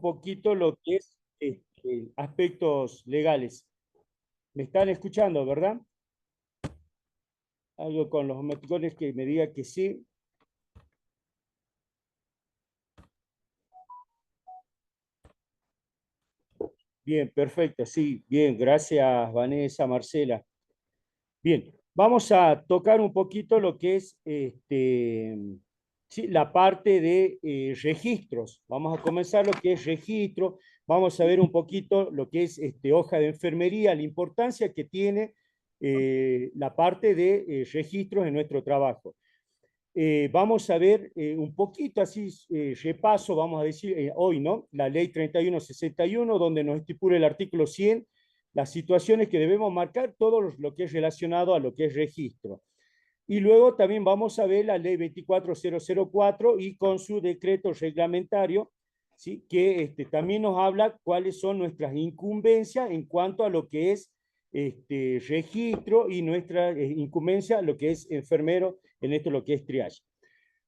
poquito lo que es aspectos legales. ¿Me están escuchando, verdad? Algo con los emoticones que me diga que sí. Bien, perfecto, sí, bien, gracias Vanessa, Marcela. Bien, vamos a tocar un poquito lo que es sí, la parte de registros. Vamos a comenzar lo que es registro, vamos a ver un poquito lo que es hoja de enfermería, la importancia que tiene la parte de registros en nuestro trabajo. Vamos a ver un poquito así, repaso, vamos a decir, hoy, ¿no? La ley 3161, donde nos estipula el artículo 100, las situaciones que debemos marcar, todo lo que es relacionado a lo que es registro. Y luego también vamos a ver la ley 24004 y con su decreto reglamentario, ¿sí? Que también nos habla cuáles son nuestras incumbencias en cuanto a lo que es registro y nuestra incumbencia, lo que es enfermero, en esto lo que es triage.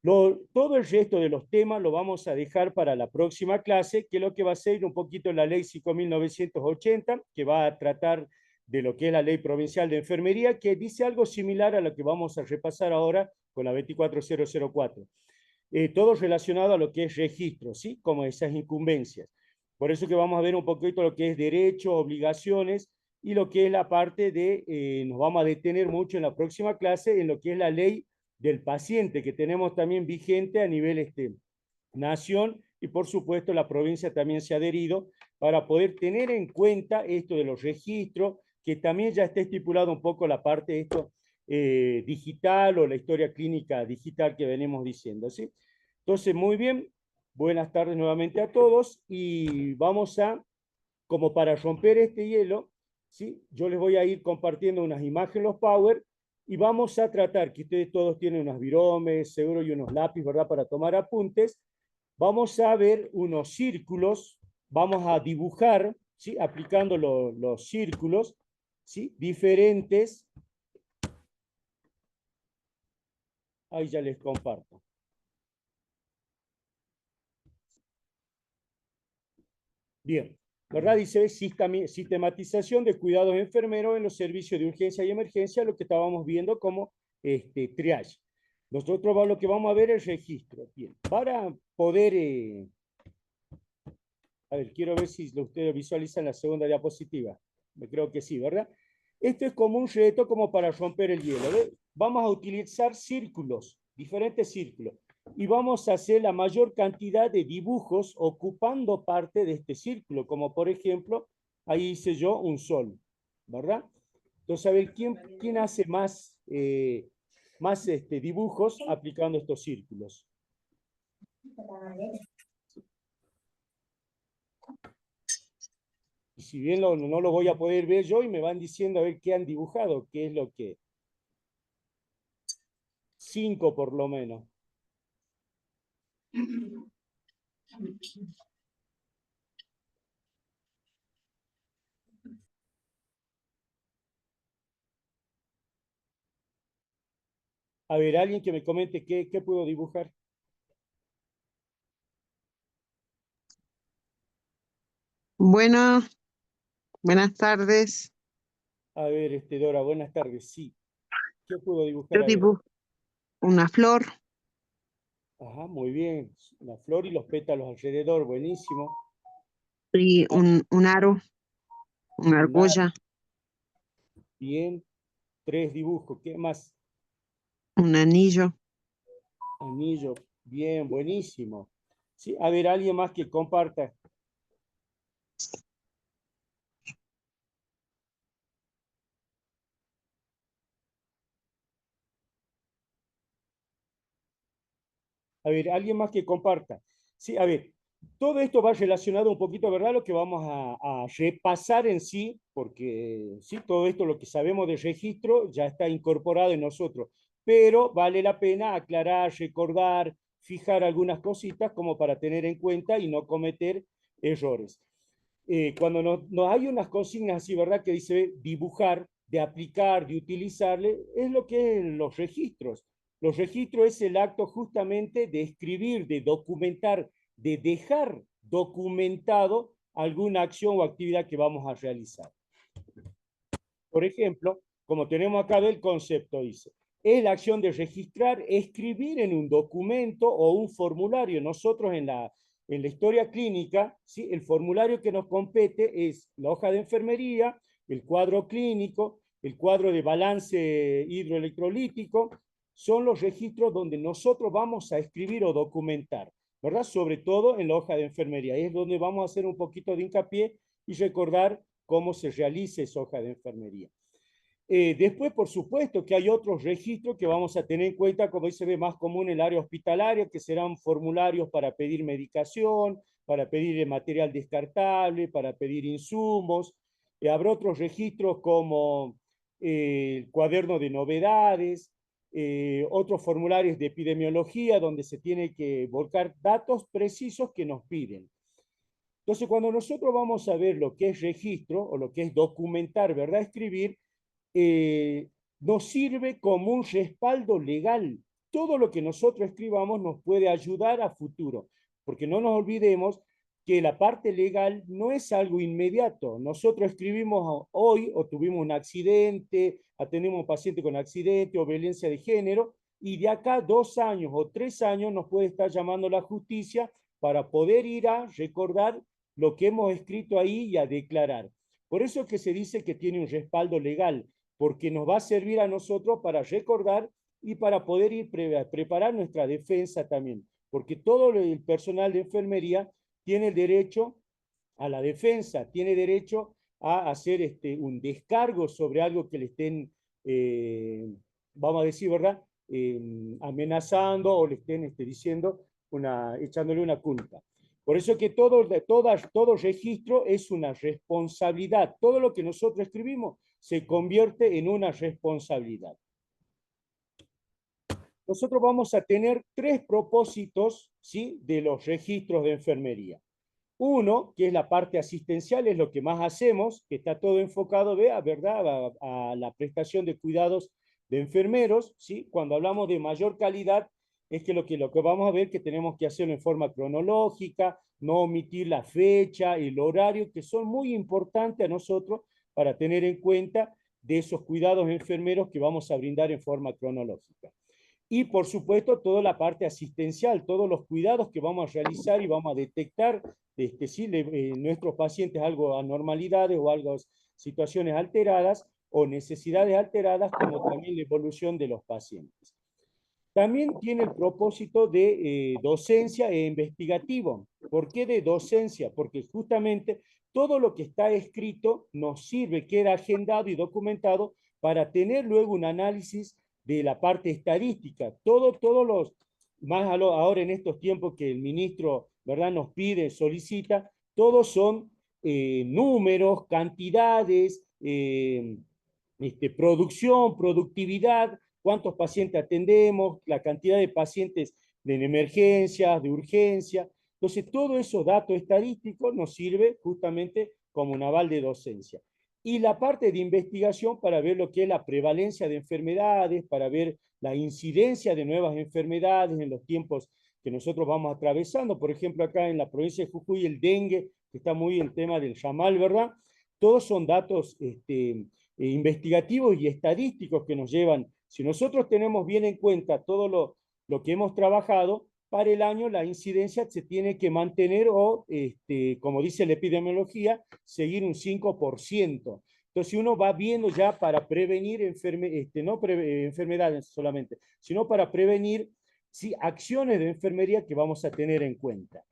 Todo el resto de los temas lo vamos a dejar para la próxima clase, que es lo que va a ser un poquito la ley 5.980, que va a tratar de lo que es la ley provincial de enfermería, que dice algo similar a lo que vamos a repasar ahora con la 24004. Todo relacionado a lo que es registro, ¿sí? Como esas incumbencias. Por eso que vamos a ver un poquito lo que es derecho, obligaciones, y lo que es la parte de, nos vamos a detener mucho en la próxima clase, en lo que es la ley del paciente, que tenemos también vigente a nivel nación, y por supuesto la provincia también se ha adherido para poder tener en cuenta esto de los registros, que también ya está estipulado un poco la parte de esto digital o la historia clínica digital que venimos diciendo, ¿sí? Entonces, muy bien, buenas tardes nuevamente a todos y vamos a, como para romper este hielo, ¿sí? Yo les voy a ir compartiendo unas imágenes, los Power, y vamos a tratar, que ustedes todos tienen unos viromes, seguro, y unos lápices, ¿verdad?, para tomar apuntes. Vamos a ver unos círculos, vamos a dibujar, ¿sí?, aplicando los círculos, ¿sí?, diferentes. Ahí ya les comparto. Bien, ¿verdad? Dice sistematización de cuidados enfermeros en los servicios de urgencia y emergencia, lo que estábamos viendo como triage. Nosotros lo que vamos a ver es registro. Bien, para poder, a ver, quiero ver si ustedes visualizan la segunda diapositiva. Me creo que sí, ¿verdad? Esto es como un reto como para romper el hielo. ¿Ve? Vamos a utilizar círculos, diferentes círculos, y vamos a hacer la mayor cantidad de dibujos ocupando parte de este círculo, como por ejemplo, ahí hice yo un sol, ¿verdad? Entonces, a ver, ¿quién hace más, dibujos aplicando estos círculos? Y si bien no lo voy a poder ver yo, y me van diciendo a ver qué han dibujado, qué es lo que... 5 por lo menos. A ver, alguien que me comente qué puedo dibujar. Bueno, buenas tardes. A ver, Dora, buenas tardes. Sí. ¿Qué puedo dibujar? Yo A ver. dibujo una flor Ajá, muy bien. La flor y los pétalos alrededor, buenísimo. y un aro, una Un ar, argolla, bien. 3 dibujos. ¿Qué más? un anillo. Anillo, bien, buenísimo. Sí, a ver, alguien más que comparta. A ver, alguien más que comparta. Sí, a ver, todo esto va relacionado un poquito, ¿verdad? Lo que vamos a repasar en sí, porque sí, todo esto, lo que sabemos de registro, ya está incorporado en nosotros, pero vale la pena aclarar, recordar, fijar algunas cositas como para tener en cuenta y no cometer errores. Cuando nos hay unas consignas así, ¿verdad? Que dice dibujar, de aplicar, de utilizarle, es lo que es los registros. Los registros es el acto justamente de escribir, de documentar, de dejar documentado alguna acción o actividad que vamos a realizar. Por ejemplo, como tenemos acá el concepto, dice, es la acción de registrar, escribir en un documento o un formulario. Nosotros en la historia clínica, ¿sí? El formulario que nos compete es la hoja de enfermería, el cuadro clínico, el cuadro de balance hidroelectrolítico, son los registros donde nosotros vamos a escribir o documentar, ¿verdad? Sobre todo en la hoja de enfermería. Es donde vamos a hacer un poquito de hincapié y recordar cómo se realiza esa hoja de enfermería. Después, por supuesto, que hay otros registros que vamos a tener en cuenta, como se ve más común en el área hospitalaria, que serán formularios para pedir medicación, para pedir material descartable, para pedir insumos. Habrá otros registros como el cuaderno de novedades, otros formularios de epidemiología, donde se tiene que volcar datos precisos que nos piden. Entonces, cuando nosotros vamos a ver lo que es registro o lo que es documentar, ¿verdad? Escribir, eh, nos sirve como un respaldo legal. Todo lo que nosotros escribamos nos puede ayudar a futuro, porque no nos olvidemos que la parte legal no es algo inmediato. Nosotros escribimos hoy o tuvimos un accidente, tenemos un paciente con accidente o violencia de género, y de acá 2 años o 3 años nos puede estar llamando la justicia para poder ir a recordar lo que hemos escrito ahí y a declarar. Por eso es que se dice que tiene un respaldo legal, porque nos va a servir a nosotros para recordar y para poder ir preparar nuestra defensa también, porque todo el personal de enfermería tiene el derecho a la defensa, tiene derecho a hacer un descargo sobre algo que le estén, vamos a decir, ¿verdad? Amenazando o le estén diciendo, echándole una culpa. Por eso que todo registro es una responsabilidad. Todo lo que nosotros escribimos se convierte en una responsabilidad. Nosotros vamos a tener 3 propósitos, ¿sí?, de los registros de enfermería. Uno, que es la parte asistencial, es lo que más hacemos, que está todo enfocado, ¿verdad?, a la prestación de cuidados de enfermeros, ¿sí? Cuando hablamos de mayor calidad, es que lo que vamos a ver que tenemos que hacerlo en forma cronológica, no omitir la fecha, el horario, que son muy importantes a nosotros para tener en cuenta de esos cuidados enfermeros que vamos a brindar en forma cronológica. Y por supuesto, toda la parte asistencial, todos los cuidados que vamos a realizar y vamos a detectar si nuestros pacientes algo anormalidades o algo, situaciones alteradas o necesidades alteradas, como también la evolución de los pacientes. También tiene el propósito de docencia e investigativo. ¿Por qué de docencia? Porque justamente todo lo que está escrito nos sirve, queda agendado y documentado para tener luego un análisis de la parte estadística. Todos los, más ahora en estos tiempos que el ministro, ¿verdad?, nos pide, solicita, todos son números, cantidades, producción, productividad, cuántos pacientes atendemos, la cantidad de pacientes de emergencias, de urgencia. Entonces, todos esos datos estadísticos nos sirve justamente como un aval de docencia. Y la parte de investigación para ver lo que es la prevalencia de enfermedades, para ver la incidencia de nuevas enfermedades en los tiempos que nosotros vamos atravesando. Por ejemplo, acá en la provincia de Jujuy, el dengue, que está muy en el tema del ramal, ¿verdad? Todos son datos investigativos y estadísticos que nos llevan. Si nosotros tenemos bien en cuenta todo lo que hemos trabajado, para el año la incidencia se tiene que mantener o, como dice la epidemiología, seguir un 5%. Entonces, si uno va viendo ya para prevenir enfermedades solamente, sino para prevenir acciones de enfermería que vamos a tener en cuenta.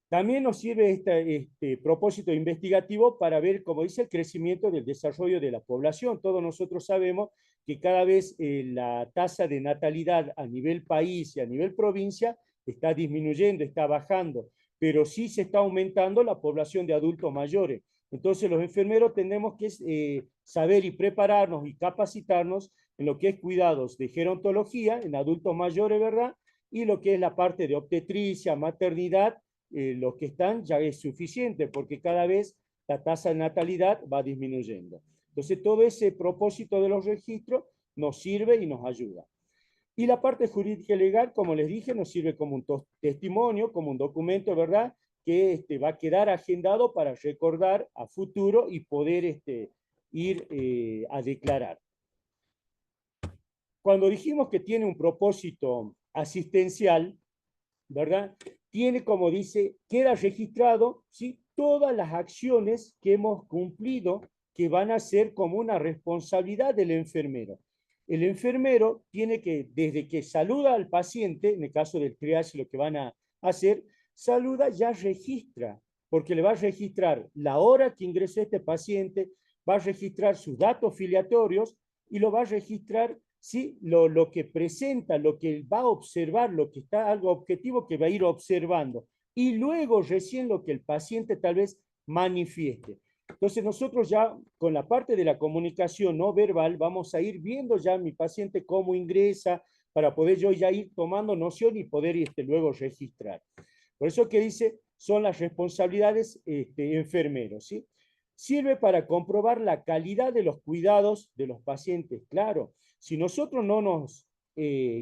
También nos sirve este propósito investigativo para ver, como dice, el crecimiento del desarrollo de la población. Todos nosotros sabemos que cada vez la tasa de natalidad a nivel país y a nivel provincia está disminuyendo, está bajando, pero sí se está aumentando la población de adultos mayores. Entonces los enfermeros tenemos que saber y prepararnos y capacitarnos en lo que es cuidados de gerontología en adultos mayores, ¿verdad? Y lo que es la parte de obstetricia, maternidad, los que están ya es suficiente, porque cada vez la tasa de natalidad va disminuyendo. Entonces, todo ese propósito de los registros nos sirve y nos ayuda. Y la parte jurídica y legal, como les dije, nos sirve como un testimonio, como un documento, ¿verdad?, que va a quedar agendado para recordar a futuro y poder ir a declarar. Cuando dijimos que tiene un propósito asistencial, ¿verdad? Tiene, como dice, queda registrado, ¿sí?, todas las acciones que hemos cumplido que van a ser como una responsabilidad del enfermero. El enfermero tiene que, desde que saluda al paciente, en el caso del triage, lo que van a hacer, saluda, ya registra, porque le va a registrar la hora que ingresó este paciente, va a registrar sus datos filiatorios y lo va a registrar, ¿sí?, lo que presenta, lo que va a observar, lo que está, algo objetivo que va a ir observando. Y luego recién lo que el paciente tal vez manifieste. Entonces nosotros ya con la parte de la comunicación no verbal vamos a ir viendo ya a mi paciente cómo ingresa para poder yo ya ir tomando noción y poder luego registrar. Por eso que dice, son las responsabilidades enfermeros, ¿sí? Sirve para comprobar la calidad de los cuidados de los pacientes. Claro, si nosotros no nos,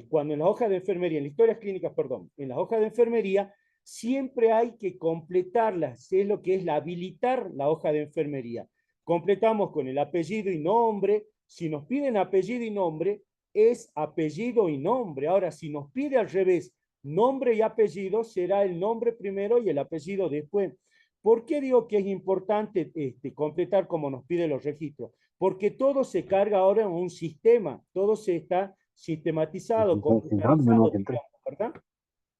cuando en la hoja de enfermería, en las historias clínicas, perdón, en la hoja de enfermería, siempre hay que completarlas, es lo que es la habilitar la hoja de enfermería. Completamos con el apellido y nombre. Si nos piden apellido y nombre, es apellido y nombre. Ahora, si nos pide al revés, nombre y apellido, será el nombre primero y el apellido después. ¿Por qué digo que es importante completar como nos piden los registros? Porque todo se carga ahora en un sistema, todo se está sistematizado, computarizado, digamos, ¿verdad?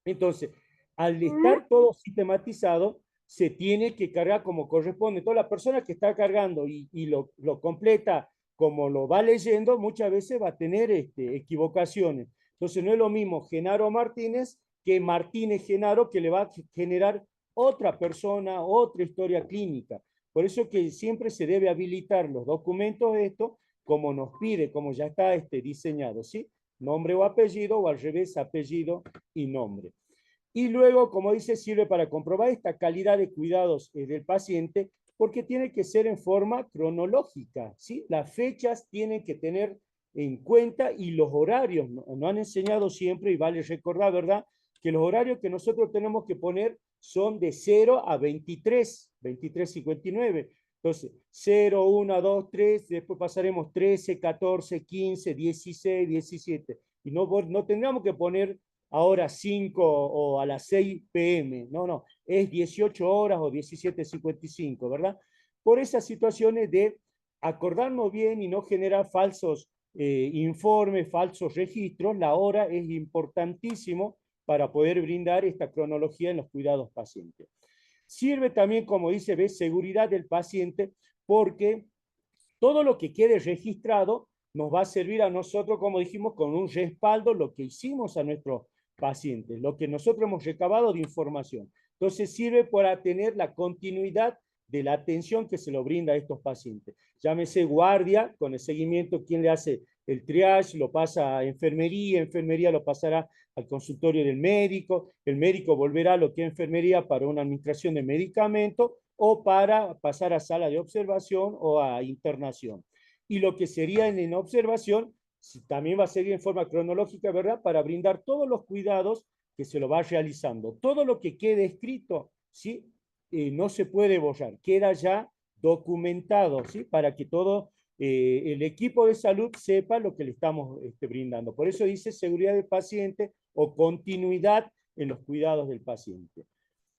Entonces, al estar todo sistematizado, se tiene que cargar como corresponde. Toda la persona que está cargando y lo completa como lo va leyendo, muchas veces va a tener equivocaciones. Entonces, no es lo mismo Genaro Martínez que Martínez Genaro, que le va a generar otra persona, otra historia clínica. Por eso que siempre se debe habilitar los documentos de esto como nos pide, como ya está diseñado, ¿sí? Nombre o apellido, o al revés, apellido y nombre. Y luego, como dice, sirve para comprobar esta calidad de cuidados del paciente, porque tiene que ser en forma cronológica, ¿sí? Las fechas tienen que tener en cuenta y los horarios. Nos han enseñado siempre, y vale recordar, ¿verdad?, que los horarios que nosotros tenemos que poner son de 0 a 23, 23:59. Entonces, 0, 1, 2, 3, después pasaremos 13, 14, 15, 16, 17. Y no tendríamos que poner ahora 5 o a las 6 p.m. No, es 18 horas o 17:55, ¿verdad? Por esas situaciones de acordarnos bien y no generar falsos informes, falsos registros, la hora es importantísimo para poder brindar esta cronología en los cuidados pacientes. Sirve también, como dice, de seguridad del paciente, porque todo lo que quede registrado nos va a servir a nosotros, como dijimos, con un respaldo, lo que hicimos a nuestros pacientes, lo que nosotros hemos recabado de información. Entonces sirve para tener la continuidad de la atención que se lo brinda a estos pacientes. Llámese guardia, con el seguimiento, quien le hace el triage, lo pasa a enfermería, enfermería lo pasará al consultorio del médico, el médico volverá a lo que es enfermería para una administración de medicamentos o para pasar a sala de observación o a internación. Y lo que sería en observación también va a seguir en forma cronológica, ¿verdad?, para brindar todos los cuidados que se lo va realizando. Todo lo que quede escrito, ¿sí?, no se puede borrar, queda ya documentado, ¿sí?, para que todo el equipo de salud sepa lo que le estamos brindando. Por eso dice seguridad del paciente o continuidad en los cuidados del paciente.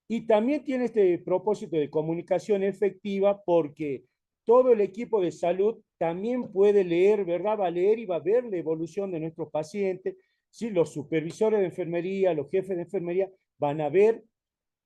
Y también tiene este propósito de comunicación efectiva porque todo el equipo de salud también puede leer, ¿verdad? Va a leer y va a ver la evolución de nuestros pacientes. ¿Sí? Los supervisores de enfermería, los jefes de enfermería van a ver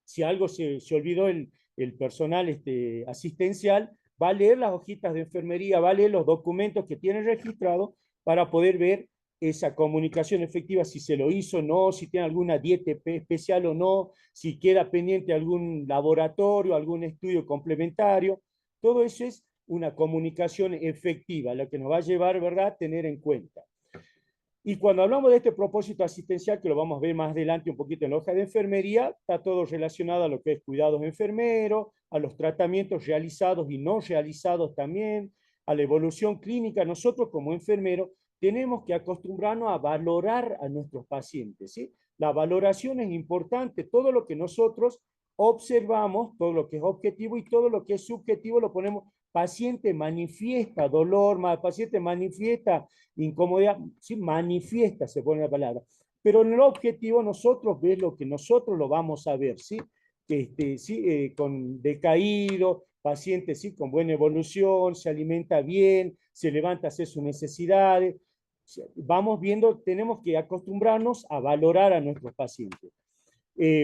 si algo se olvidó el personal asistencial, va a leer las hojitas de enfermería, va a leer los documentos que tiene registrados para poder ver esa comunicación efectiva, si se lo hizo o no, si tiene alguna dieta especial o no, si queda pendiente algún laboratorio, algún estudio complementario. Todo eso es una comunicación efectiva, lo que nos va a llevar, ¿verdad?, a tener en cuenta. Y cuando hablamos de este propósito asistencial, que lo vamos a ver más adelante un poquito en la hoja de enfermería, está todo relacionado a lo que es cuidados enfermeros, a los tratamientos realizados y no realizados también, a la evolución clínica. Nosotros como enfermeros tenemos que acostumbrarnos a valorar a nuestros pacientes, ¿sí? La valoración es importante, todo lo que nosotros observamos todo lo que es objetivo y todo lo que es subjetivo lo ponemos, paciente manifiesta dolor, paciente manifiesta incomodidad, sí, manifiesta se pone la palabra, pero en el objetivo nosotros ves lo que nosotros lo vamos a ver, ¿sí? Sí, con decaído, paciente sí, con buena evolución, se alimenta bien, se levanta a hacer sus necesidades. Vamos viendo, tenemos que acostumbrarnos a valorar a nuestros pacientes.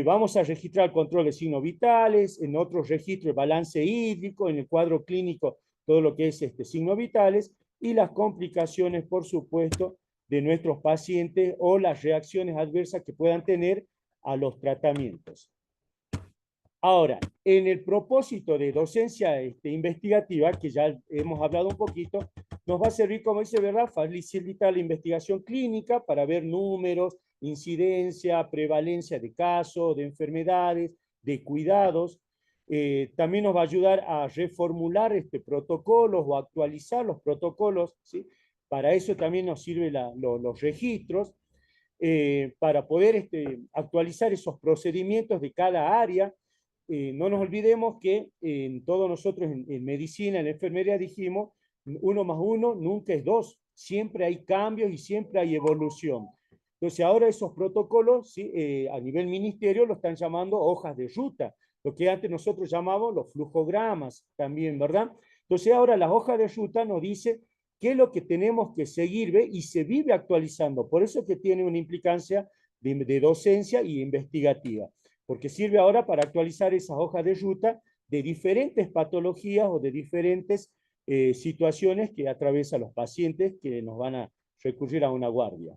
Vamos a registrar el control de signos vitales, en otros registros el balance hídrico, en el cuadro clínico todo lo que es signos vitales y las complicaciones, por supuesto, de nuestros pacientes o las reacciones adversas que puedan tener a los tratamientos. Ahora, en el propósito de docencia investigativa, que ya hemos hablado un poquito, nos va a servir, como dice, ¿verdad?, facilitar la investigación clínica para ver números, incidencia, prevalencia de casos, de enfermedades, de cuidados. También nos va a ayudar a reformular protocolos o actualizar los protocolos, ¿sí? Para eso también nos sirven los registros, para poder actualizar esos procedimientos de cada área. No nos olvidemos que todos nosotros en medicina, en enfermería dijimos, 1 más 1 nunca es 2, siempre hay cambios y siempre hay evolución. Entonces ahora esos protocolos, ¿sí? A nivel ministerio lo están llamando hojas de ruta, lo que antes nosotros llamamos los flujogramas también, ¿verdad? Entonces ahora las hojas de ruta nos dice qué es lo que tenemos que seguir, ¿ve? Y se vive actualizando, por eso que tiene una implicancia de docencia y investigativa, porque sirve ahora para actualizar esas hojas de ruta de diferentes patologías o de diferentes situaciones que atraviesan los pacientes que nos van a recurrir a una guardia.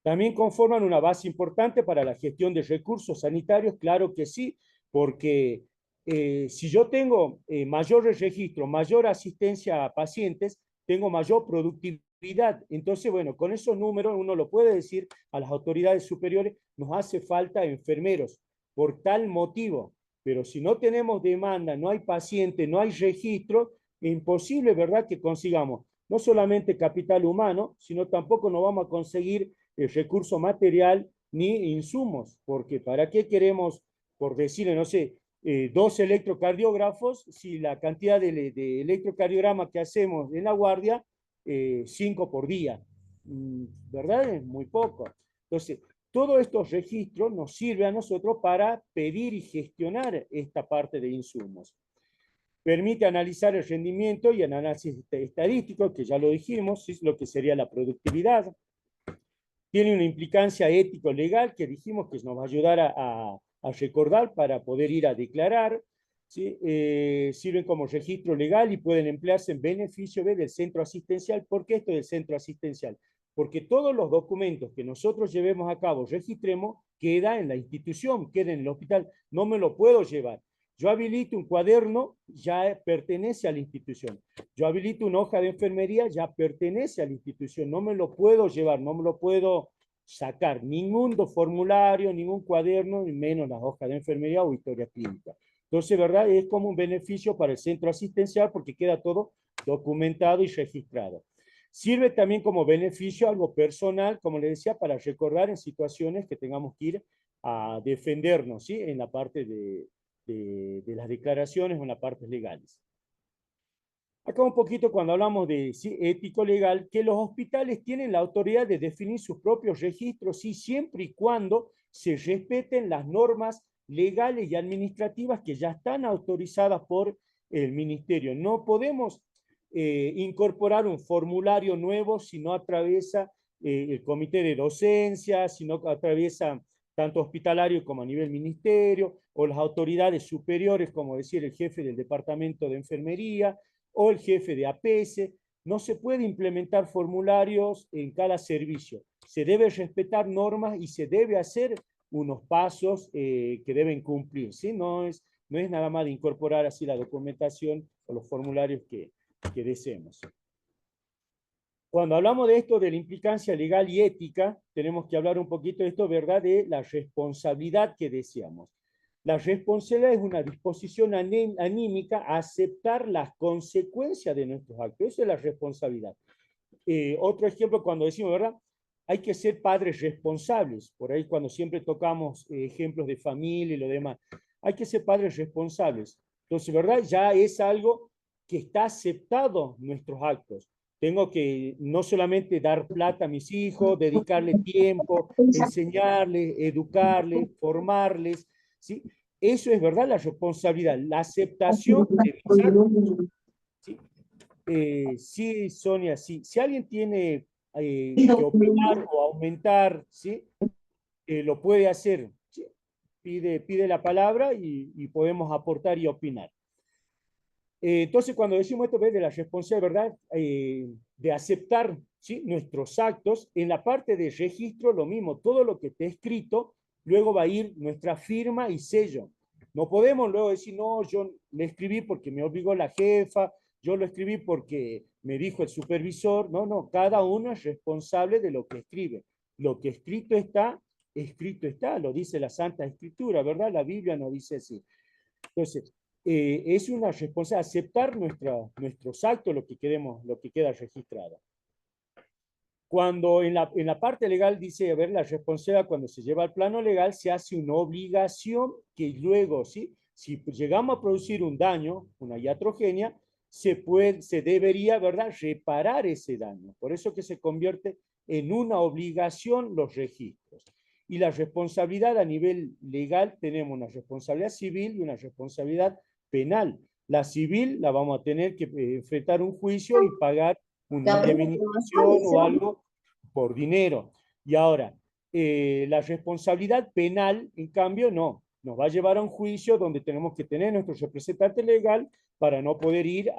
También conforman una base importante para la gestión de recursos sanitarios, claro que sí, porque si yo tengo mayores registros, mayor asistencia a pacientes, tengo mayor productividad. Entonces, bueno, con esos números uno lo puede decir a las autoridades superiores, nos hace falta enfermeros por tal motivo, pero si no tenemos demanda, no hay paciente, no hay registro, es imposible, ¿verdad?, que consigamos no solamente capital humano, sino tampoco nos vamos a conseguir el recurso material ni insumos, porque ¿para qué queremos, por decirle, no sé, 2 electrocardiógrafos si la cantidad de electrocardiograma que hacemos en la guardia, 5 por día? ¿Verdad? Es muy poco. Entonces, todos estos registros nos sirven a nosotros para pedir y gestionar esta parte de insumos. Permite analizar el rendimiento y el análisis estadístico, que ya lo dijimos, es lo que sería la productividad. Tiene una implicancia ético-legal que dijimos que nos va a ayudar a recordar para poder ir a declarar. ¿Sí? Sirven como registro legal y pueden emplearse en beneficio del centro asistencial. ¿Por qué esto del centro asistencial? Porque todos los documentos que nosotros llevemos a cabo, registremos, queda en la institución, queda en el hospital. No me lo puedo llevar. Yo habilito un cuaderno, ya pertenece a la institución. Yo habilito una hoja de enfermería, ya pertenece a la institución. No me lo puedo llevar, no me lo puedo sacar. Ningún formulario, ningún cuaderno, ni menos las hojas de enfermería o historia clínica. Entonces, ¿verdad? Es como un beneficio para el centro asistencial porque queda todo documentado y registrado. Sirve también como beneficio algo personal, como les decía, para recordar en situaciones que tengamos que ir a defendernos, ¿sí? En la parte de las declaraciones o en las partes legales. Acá un poquito cuando hablamos de ¿sí? ético-legal, que los hospitales tienen la autoridad de definir sus propios registros, ¿sí? Siempre y cuando se respeten las normas legales y administrativas que ya están autorizadas por el ministerio. No podemos incorporar un formulario nuevo si no atraviesa el comité de docencia, si no atraviesa tanto hospitalario como a nivel ministerio, o las autoridades superiores, como decir el jefe del departamento de enfermería, o el jefe de APS. No se puede implementar formularios en cada servicio. Se debe respetar normas y se debe hacer unos pasos que deben cumplir. ¿Sí? No es nada más de incorporar así la documentación o los formularios que deseemos. Cuando hablamos de esto, de la implicancia legal y ética, tenemos que hablar un poquito de esto, ¿verdad?, de la responsabilidad que deseamos. La responsabilidad es una disposición anímica a aceptar las consecuencias de nuestros actos. Esa es la responsabilidad. Otro ejemplo, cuando decimos, ¿verdad?, hay que ser padres responsables. Por ahí cuando siempre tocamos ejemplos de familia y lo demás, hay que ser padres responsables. Entonces, ¿verdad? Ya es algo que está aceptado en nuestros actos. Tengo que no solamente dar plata a mis hijos, dedicarle tiempo, enseñarles, educarles, formarles, ¿sí? Eso es verdad la responsabilidad, la aceptación de mis actos, ¿sí? Sí, Sonia, sí. Si alguien tiene que opinar o aumentar, ¿sí? Lo puede hacer, ¿sí? Pide la palabra y podemos aportar y opinar. Entonces, cuando decimos esto, ¿ves? De la responsabilidad, ¿verdad? De aceptar, ¿sí? Nuestros actos, en la parte de registro, lo mismo, todo lo que esté escrito, luego va a ir nuestra firma y sello. No podemos luego decir, no, yo le escribí porque me obligó la jefa, yo lo escribí porque me dijo el supervisor. No, no, cada uno es responsable de lo que escribe. Lo que escrito está, lo dice la Santa Escritura, ¿verdad? La Biblia nos dice así. Entonces, es una responsabilidad aceptar nuestros actos, lo que queremos, lo que queda registrado. Cuando en la parte legal dice, a ver, la responsabilidad cuando se lleva al plano legal se hace una obligación que luego, ¿sí? Si llegamos a producir un daño, una iatrogenia, se debería, ¿verdad?, reparar ese daño. Por eso que se convierte en una obligación los registros. Y la responsabilidad a nivel legal, tenemos una responsabilidad civil y una responsabilidad penal. La civil la vamos a tener que enfrentar un juicio y pagar una indemnización o algo por dinero. Y ahora, la responsabilidad penal, en cambio, no. Nos va a llevar a un juicio donde tenemos que tener nuestro representante legal para no poder ir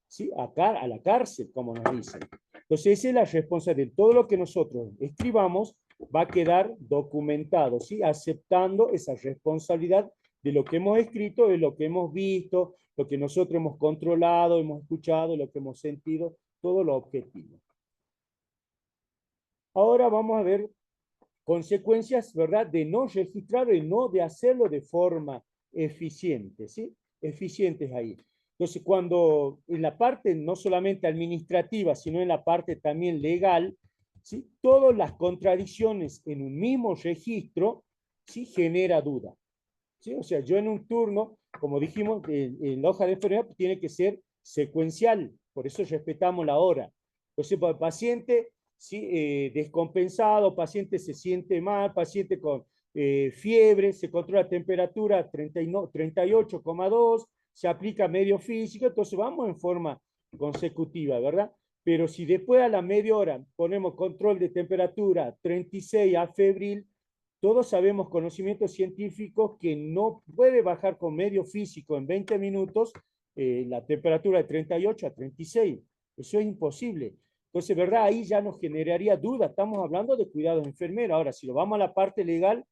¿sí? a la cárcel, como nos dicen. Entonces, esa es la responsabilidad. Todo lo que nosotros escribamos va a quedar documentado, ¿sí? Aceptando esa responsabilidad de lo que hemos escrito, de lo que hemos visto, lo que nosotros hemos controlado, hemos escuchado, lo que hemos sentido, todo lo objetivo. Ahora vamos a ver consecuencias, ¿verdad?, de no registrar y no de hacerlo de forma eficiente, ¿sí? Eficientes ahí. Entonces, cuando en la parte no solamente administrativa, sino en la parte también legal, ¿sí? Todas las contradicciones en un mismo registro, ¿sí? Genera duda, ¿sí? O sea, yo en un turno, como dijimos, en la hoja de enfermedad tiene que ser secuencial, por eso respetamos la hora. Entonces, para el paciente, ¿sí? Descompensado, paciente se siente mal, paciente con fiebre, se controla la temperatura 38,2, se aplica medio físico, entonces vamos en forma consecutiva, ¿verdad? Pero si después a la media hora ponemos control de temperatura 36 a febril, todos sabemos conocimientos científicos que no puede bajar con medio físico en 20 minutos la temperatura de 38 a 36. Eso es imposible. Entonces, ¿verdad? Ahí ya nos generaría duda. Estamos hablando de cuidados enfermeros. Ahora, si lo vamos a la parte legal,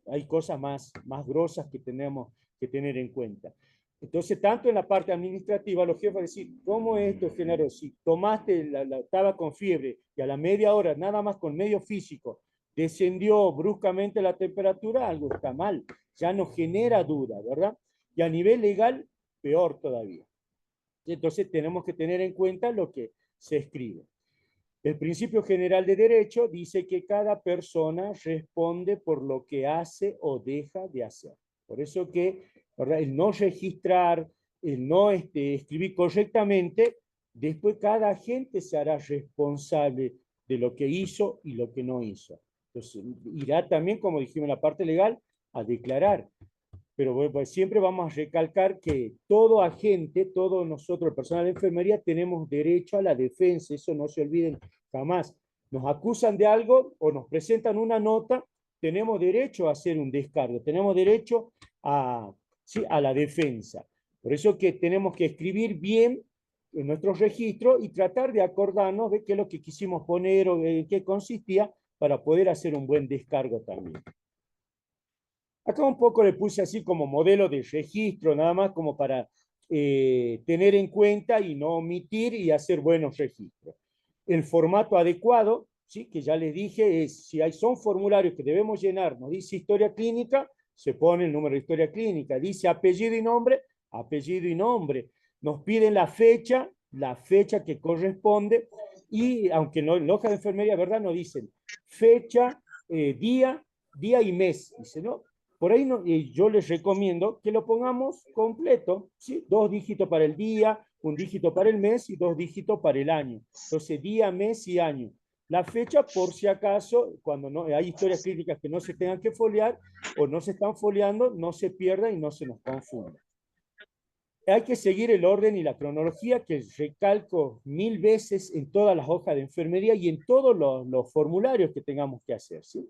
hay cosas más grosas que tenemos que tener en cuenta. Entonces, tanto en la parte administrativa, los jefes van a decir, ¿cómo es esto, Genaro? Si tomaste, estaba con fiebre y a la media hora, nada más con medio físico, descendió bruscamente la temperatura, algo está mal. Ya nos genera duda, ¿verdad? Y a nivel legal, peor todavía. Entonces, tenemos que tener en cuenta lo que se escribe. El principio general de derecho dice que cada persona responde por lo que hace o deja de hacer. Por eso que, ¿verdad?, el no registrar, el no escribir correctamente, después cada agente se hará responsable de lo que hizo y lo que no hizo. Entonces, irá también, como dijimos en la parte legal, a declarar. Pero pues, siempre vamos a recalcar que todo agente, todos nosotros, el personal de enfermería, tenemos derecho a la defensa, eso no se olviden jamás. Nos acusan de algo o nos presentan una nota, tenemos derecho a hacer un descargo, tenemos derecho ¿sí? A la defensa. Por eso que tenemos que escribir bien en nuestro registro y tratar de acordarnos de qué es lo que quisimos poner o en qué consistía para poder hacer un buen descargo también. Acá un poco le puse así como modelo de registro, nada más como para tener en cuenta y no omitir y hacer buenos registros. El formato adecuado, ¿sí? Que ya les dije, es si son formularios que debemos llenar, nos dice historia clínica, se pone el número de historia clínica, dice apellido y nombre, apellido y nombre. Nos piden la fecha que corresponde, y aunque no, en la hoja de enfermería, ¿verdad? Nos dicen fecha, día y mes, dice, ¿no? Por ahí no, yo les recomiendo que lo pongamos completo, ¿sí? 2 dígitos para el día, 1 dígito para el mes y 2 dígitos para el año. Entonces, día, mes y año. La fecha, por si acaso, cuando no, hay historias clínicas que no se tengan que foliar o no se están foliando, no se pierda y no se nos confunda. Hay que seguir el orden y la cronología que recalco 1000 veces en todas las hojas de enfermería y en todos los formularios que tengamos que hacer, ¿sí?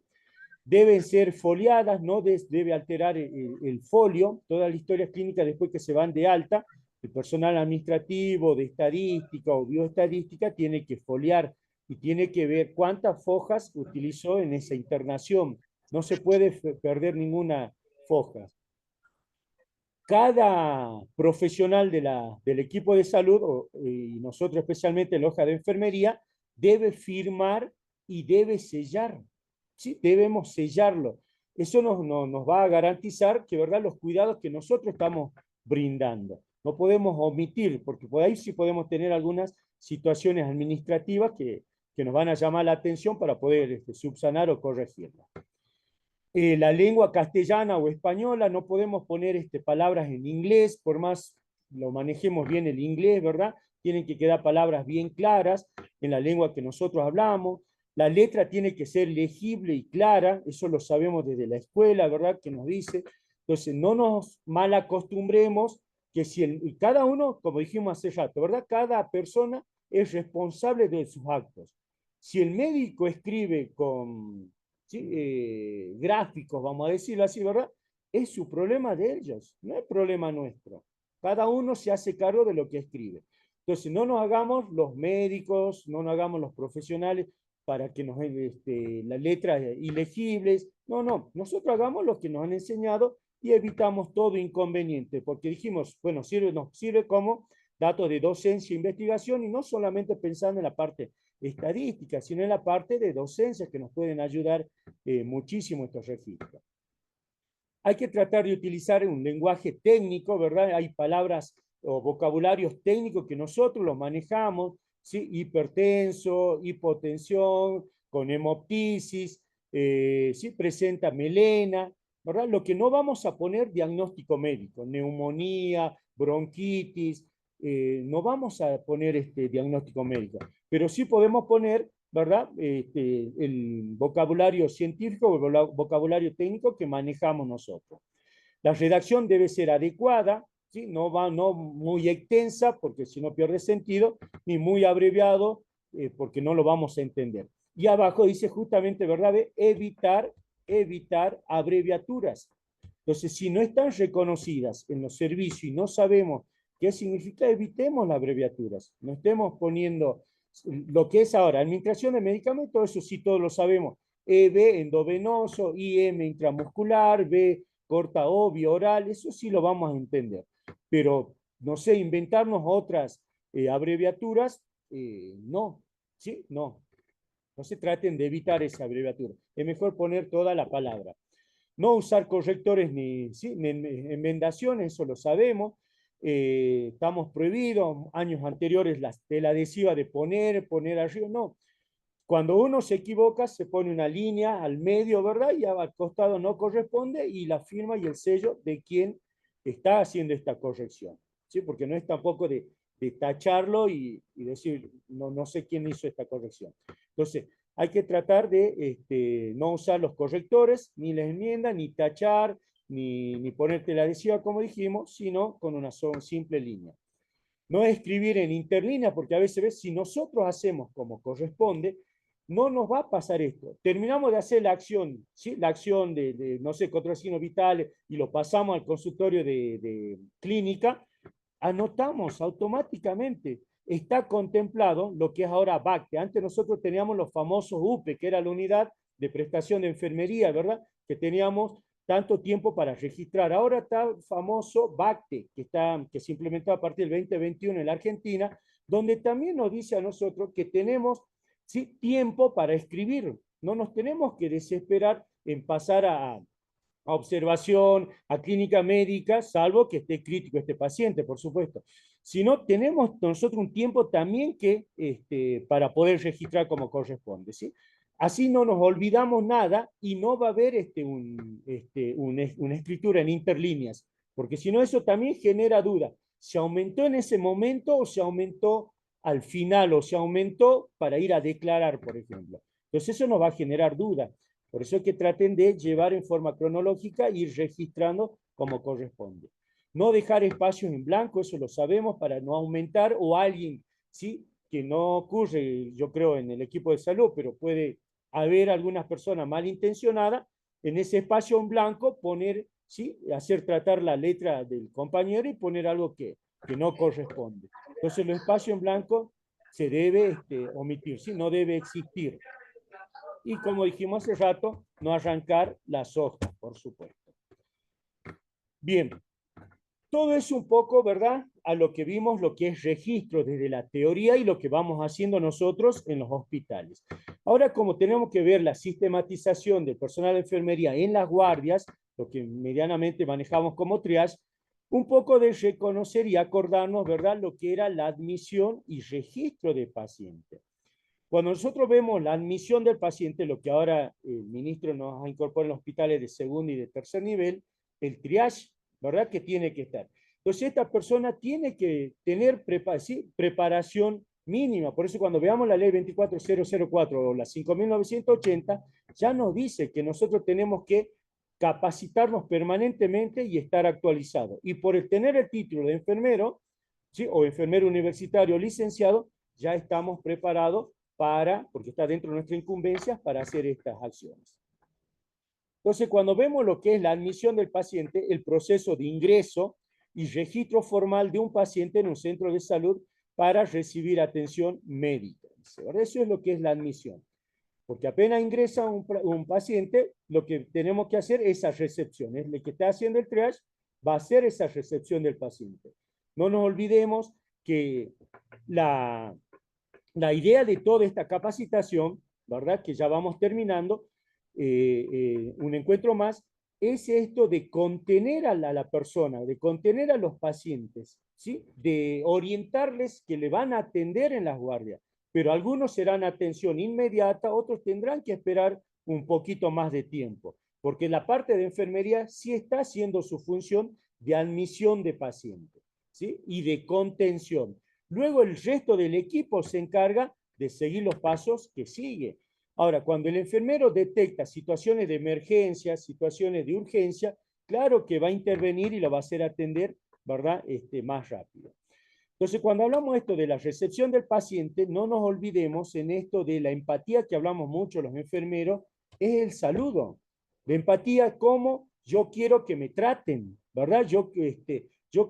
Deben ser foliadas, no debe alterar el folio, todas las historias clínicas después que se van de alta, el personal administrativo, de estadística o bioestadística tiene que foliar y tiene que ver cuántas fojas utilizó en esa internación. No se puede perder ninguna foja. Cada profesional del equipo de salud, y nosotros especialmente en la hoja de enfermería, debe firmar y debe sellar. ¿Sí? Debemos sellarlo. Eso nos va a garantizar que, ¿verdad?, los cuidados que nosotros estamos brindando. No podemos omitir, porque por ahí sí podemos tener algunas situaciones administrativas que nos van a llamar la atención para poder subsanar o corregirlas. La lengua castellana o española, no podemos poner palabras en inglés, por más lo manejemos bien el inglés, ¿verdad? Tienen que quedar palabras bien claras en la lengua que nosotros hablamos. La letra tiene que ser legible y clara, eso lo sabemos desde la escuela, ¿verdad? Que nos dice. Entonces, no nos mal acostumbremos que si y cada uno, como dijimos hace rato, ¿verdad? Cada persona es responsable de sus actos. Si el médico escribe con, ¿sí?, gráficos, vamos a decirlo así, ¿verdad? Es su problema de ellos, no es problema nuestro. Cada uno se hace cargo de lo que escribe. Entonces, no nos hagamos los médicos, no nos hagamos los profesionales para que nos las letras ilegibles. No, no, nosotros hagamos lo que nos han enseñado y evitamos todo inconveniente, porque dijimos, bueno, nos sirve como datos de docencia e investigación y no solamente pensando en la parte estadística, sino en la parte de docencia que nos pueden ayudar muchísimo estos registros. Hay que tratar de utilizar un lenguaje técnico, ¿verdad? Hay palabras o vocabularios técnicos que nosotros los manejamos, ¿sí? Hipertenso, hipotensión, con hemoptisis, ¿sí? Presenta melena, ¿verdad? Lo que no vamos a poner diagnóstico médico, neumonía, bronquitis, no vamos a poner este diagnóstico médico, pero sí podemos poner, ¿verdad?, el vocabulario científico, el vocabulario técnico que manejamos nosotros. La redacción debe ser adecuada, ¿sí? No muy extensa, porque si no pierde sentido, ni muy abreviado, porque no lo vamos a entender. Y abajo dice justamente, ¿verdad?, de evitar abreviaturas. Entonces, si no están reconocidas en los servicios y no sabemos qué significa, evitemos las abreviaturas. No estemos poniendo lo que es ahora, administración de medicamentos, eso sí todos lo sabemos. EB, endovenoso, IM, intramuscular, B, corta O, bioral, eso sí lo vamos a entender. Pero, no sé, inventarnos otras abreviaturas, no, ¿sí? No. No se traten de evitar esa abreviatura. Es mejor poner toda la palabra. No usar correctores ni, ¿sí?, ni enmendaciones, eso lo sabemos. Estamos prohibidos, años anteriores la tela adhesiva de poner arriba, no. Cuando uno se equivoca, se pone una línea al medio, ¿verdad? Y al costado no corresponde y la firma y el sello de quien está haciendo esta corrección, ¿sí? Porque no es tampoco de tacharlo y decir, no sé quién hizo esta corrección. Entonces, hay que tratar de no usar los correctores, ni las enmiendas, ni tachar, ni ponerte la adhesiva, como dijimos, sino con una simple línea. No escribir en interlínea, porque a veces, si nosotros hacemos como corresponde, no nos va a pasar esto. Terminamos de hacer la acción, ¿sí? La acción no sé, contra signos vitales, y lo pasamos al consultorio de clínica, anotamos automáticamente. Está contemplado lo que es ahora BACTE. Antes nosotros teníamos los famosos UPE, que era la unidad de prestación de enfermería, ¿verdad? Que teníamos tanto tiempo para registrar. Ahora está el famoso BACTE, que se implementó a partir del 2021 en la Argentina, donde también nos dice a nosotros que tenemos, ¿sí?, tiempo para escribir. No nos tenemos que desesperar en pasar a observación, a clínica médica, salvo que esté crítico este paciente, por supuesto. Si no, tenemos nosotros un tiempo también que, para poder registrar como corresponde, ¿sí? Así no nos olvidamos nada y no va a haber una escritura en interlíneas, porque si no eso también genera duda. ¿Se aumentó en ese momento o se aumentó al final o se aumentó para ir a declarar, por ejemplo? Entonces eso nos va a generar duda. Por eso es que traten de llevar en forma cronológica e ir registrando como corresponde. No dejar espacios en blanco, eso lo sabemos, para no aumentar, o alguien, ¿sí? Que no ocurre, yo creo, en el equipo de salud, pero puede haber algunas personas malintencionadas, en ese espacio en blanco poner, ¿sí? Hacer tratar la letra del compañero y poner algo que no corresponde. Entonces, los espacios en blanco se debe omitir, ¿sí? No debe existir. Y como dijimos hace rato, no arrancar las hojas, por supuesto. Bien, todo es un poco, ¿verdad? A lo que vimos, lo que es registro desde la teoría y lo que vamos haciendo nosotros en los hospitales. Ahora, como tenemos que ver la sistematización del personal de enfermería en las guardias, lo que medianamente manejamos como triage, un poco de reconocer y acordarnos, ¿verdad?, lo que era la admisión y registro de paciente. Cuando nosotros vemos la admisión del paciente, lo que ahora el ministro nos ha incorporado en los hospitales de segundo y de tercer nivel, el triage, ¿verdad?, que tiene que estar. Entonces, esta persona tiene que tener preparación mínima. Por eso, cuando veamos la ley 24004 o la 5980, ya nos dice que nosotros tenemos que capacitarnos permanentemente y estar actualizados. Y por el tener el título de enfermero, ¿sí?, o enfermero universitario licenciado, ya estamos preparados porque está dentro de nuestra incumbencia, para hacer estas acciones. Entonces, cuando vemos lo que es la admisión del paciente, el proceso de ingreso y registro formal de un paciente en un centro de salud para recibir atención médica. Eso es lo que es la admisión. Porque apenas ingresa un paciente, lo que tenemos que hacer es esa recepción. El que está haciendo el triage va a hacer esa recepción del paciente. No nos olvidemos que la idea de toda esta capacitación, ¿verdad?, que ya vamos terminando, un encuentro más, es esto de contener a la persona, de contener a los pacientes, ¿sí?, de orientarles que le van a atender en las guardias, pero algunos serán atención inmediata, otros tendrán que esperar un poquito más de tiempo, porque la parte de enfermería sí está haciendo su función de admisión de pacientes, ¿sí?, y de contención. Luego el resto del equipo se encarga de seguir los pasos que sigue. Ahora, cuando el enfermero detecta situaciones de emergencia, situaciones de urgencia, claro que va a intervenir y la va a hacer atender, ¿verdad?, más rápido. Entonces, cuando hablamos esto de la recepción del paciente, no nos olvidemos en esto de la empatía que hablamos mucho los enfermeros, es el saludo. La empatía, como yo quiero que me traten, ¿verdad? Yo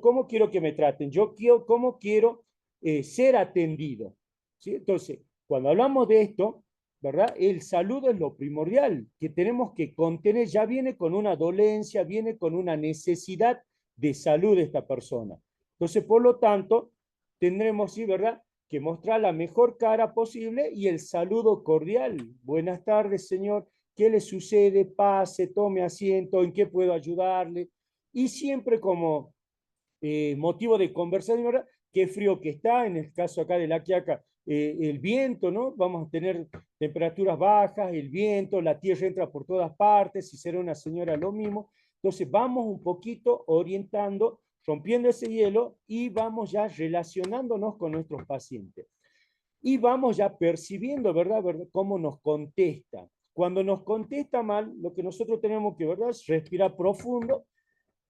cómo quiero que me traten, cómo quiero ser atendido, ¿sí? Entonces, cuando hablamos de esto, ¿verdad?, el saludo es lo primordial, que tenemos que contener. Ya viene con una dolencia, viene con una necesidad de salud de esta persona. Entonces, por lo tanto, tendremos, sí, ¿verdad?, que mostrar la mejor cara posible y el saludo cordial. Buenas tardes, señor. ¿Qué le sucede? Pase, tome asiento. ¿En qué puedo ayudarle? Y siempre como motivo de conversación, ¿verdad? Qué frío que está, en el caso acá de La Quiaca, el viento, ¿no? Vamos a tener temperaturas bajas, el viento, la tierra entra por todas partes, si será una señora lo mismo. Entonces vamos un poquito orientando, rompiendo ese hielo y vamos ya relacionándonos con nuestros pacientes. Y vamos ya percibiendo, ¿verdad? Cómo nos contesta. Cuando nos contesta mal, lo que nosotros tenemos que, ¿verdad?, es respirar profundo,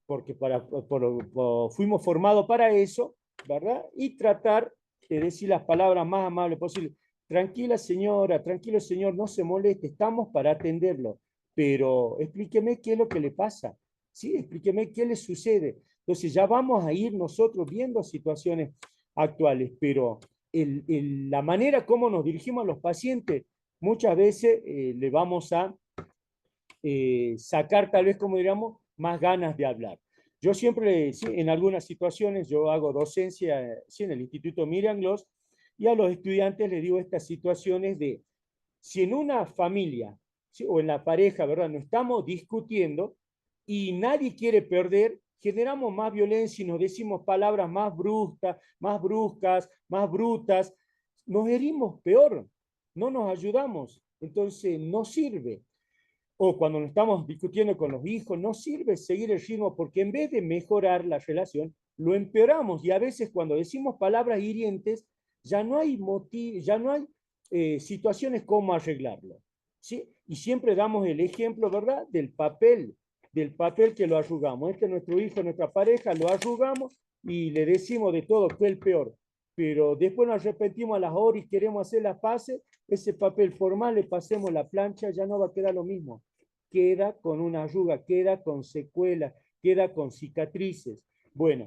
porque fuimos formados para eso, ¿verdad? Y tratar de decir las palabras más amables posibles. Tranquila señora, tranquilo señor, no se moleste, estamos para atenderlo, pero explíqueme qué es lo que le pasa, ¿sí? Explíqueme qué le sucede. Entonces ya vamos a ir nosotros viendo situaciones actuales, pero la manera como nos dirigimos a los pacientes, muchas veces le vamos a sacar, tal vez, como diríamos, más ganas de hablar. Yo siempre, sí, en algunas situaciones, yo hago docencia, sí, en el Instituto Miriam Gloss, y a los estudiantes les digo estas situaciones de, si en una familia, ¿sí?, o en la pareja, ¿verdad?, no estamos discutiendo y nadie quiere perder, generamos más violencia y nos decimos palabras más bruscas, más brutas, nos herimos peor, no nos ayudamos. Entonces, no sirve. O cuando nos estamos discutiendo con los hijos, no sirve seguir el ritmo porque en vez de mejorar la relación, lo empeoramos. Y a veces cuando decimos palabras hirientes, ya no hay ya no hay situaciones como arreglarlo. ¿Sí? Y siempre damos el ejemplo, ¿verdad? Del papel que lo arrugamos. Este es nuestro hijo, nuestra pareja, lo arrugamos y le decimos de todo, fue el peor. Pero después nos arrepentimos a las horas y queremos hacer las paces, ese papel formal le pasemos la plancha, ya no va a quedar lo mismo. Queda con una arruga, queda con secuelas, queda con cicatrices. Bueno,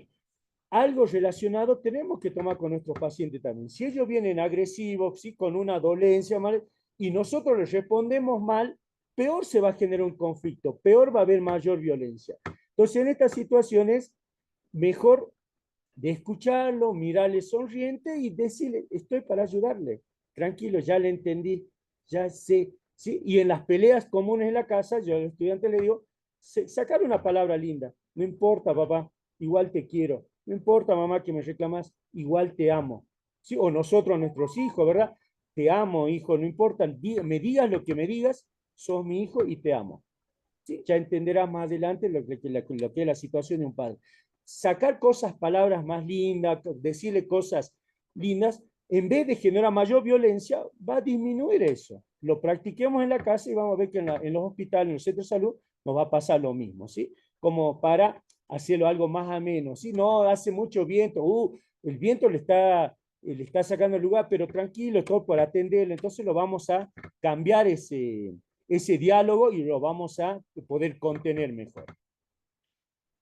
algo relacionado tenemos que tomar con nuestros pacientes también. Si ellos vienen agresivos, ¿sí? Con una dolencia, mal, y nosotros les respondemos mal, peor se va a generar un conflicto, peor va a haber mayor violencia. Entonces, en estas situaciones, mejor de escucharlo, mirarle sonriente y decirle, estoy para ayudarle. Tranquilo, ya le entendí, ya sé. ¿Sí? Y en las peleas comunes en la casa, yo al estudiante le digo, sacar una palabra linda. No importa, papá, igual te quiero. No importa, mamá, que me reclamas, igual te amo. ¿Sí? O nosotros, nuestros hijos, ¿verdad? Te amo, hijo, no importa, me digas lo que me digas, sos mi hijo y te amo. ¿Sí? Ya entenderás más adelante lo que es la situación de un padre. Sacar cosas, palabras más lindas, decirle cosas lindas, en vez de generar mayor violencia, va a disminuir eso. Lo practiquemos en la casa y vamos a ver que en los hospitales, en los centros de salud, nos va a pasar lo mismo, ¿sí? Como para hacerlo algo más ameno, ¿sí? No, hace mucho viento, el viento le está sacando el lugar, pero tranquilo, todo por atenderlo, entonces lo vamos a cambiar ese diálogo y lo vamos a poder contener mejor.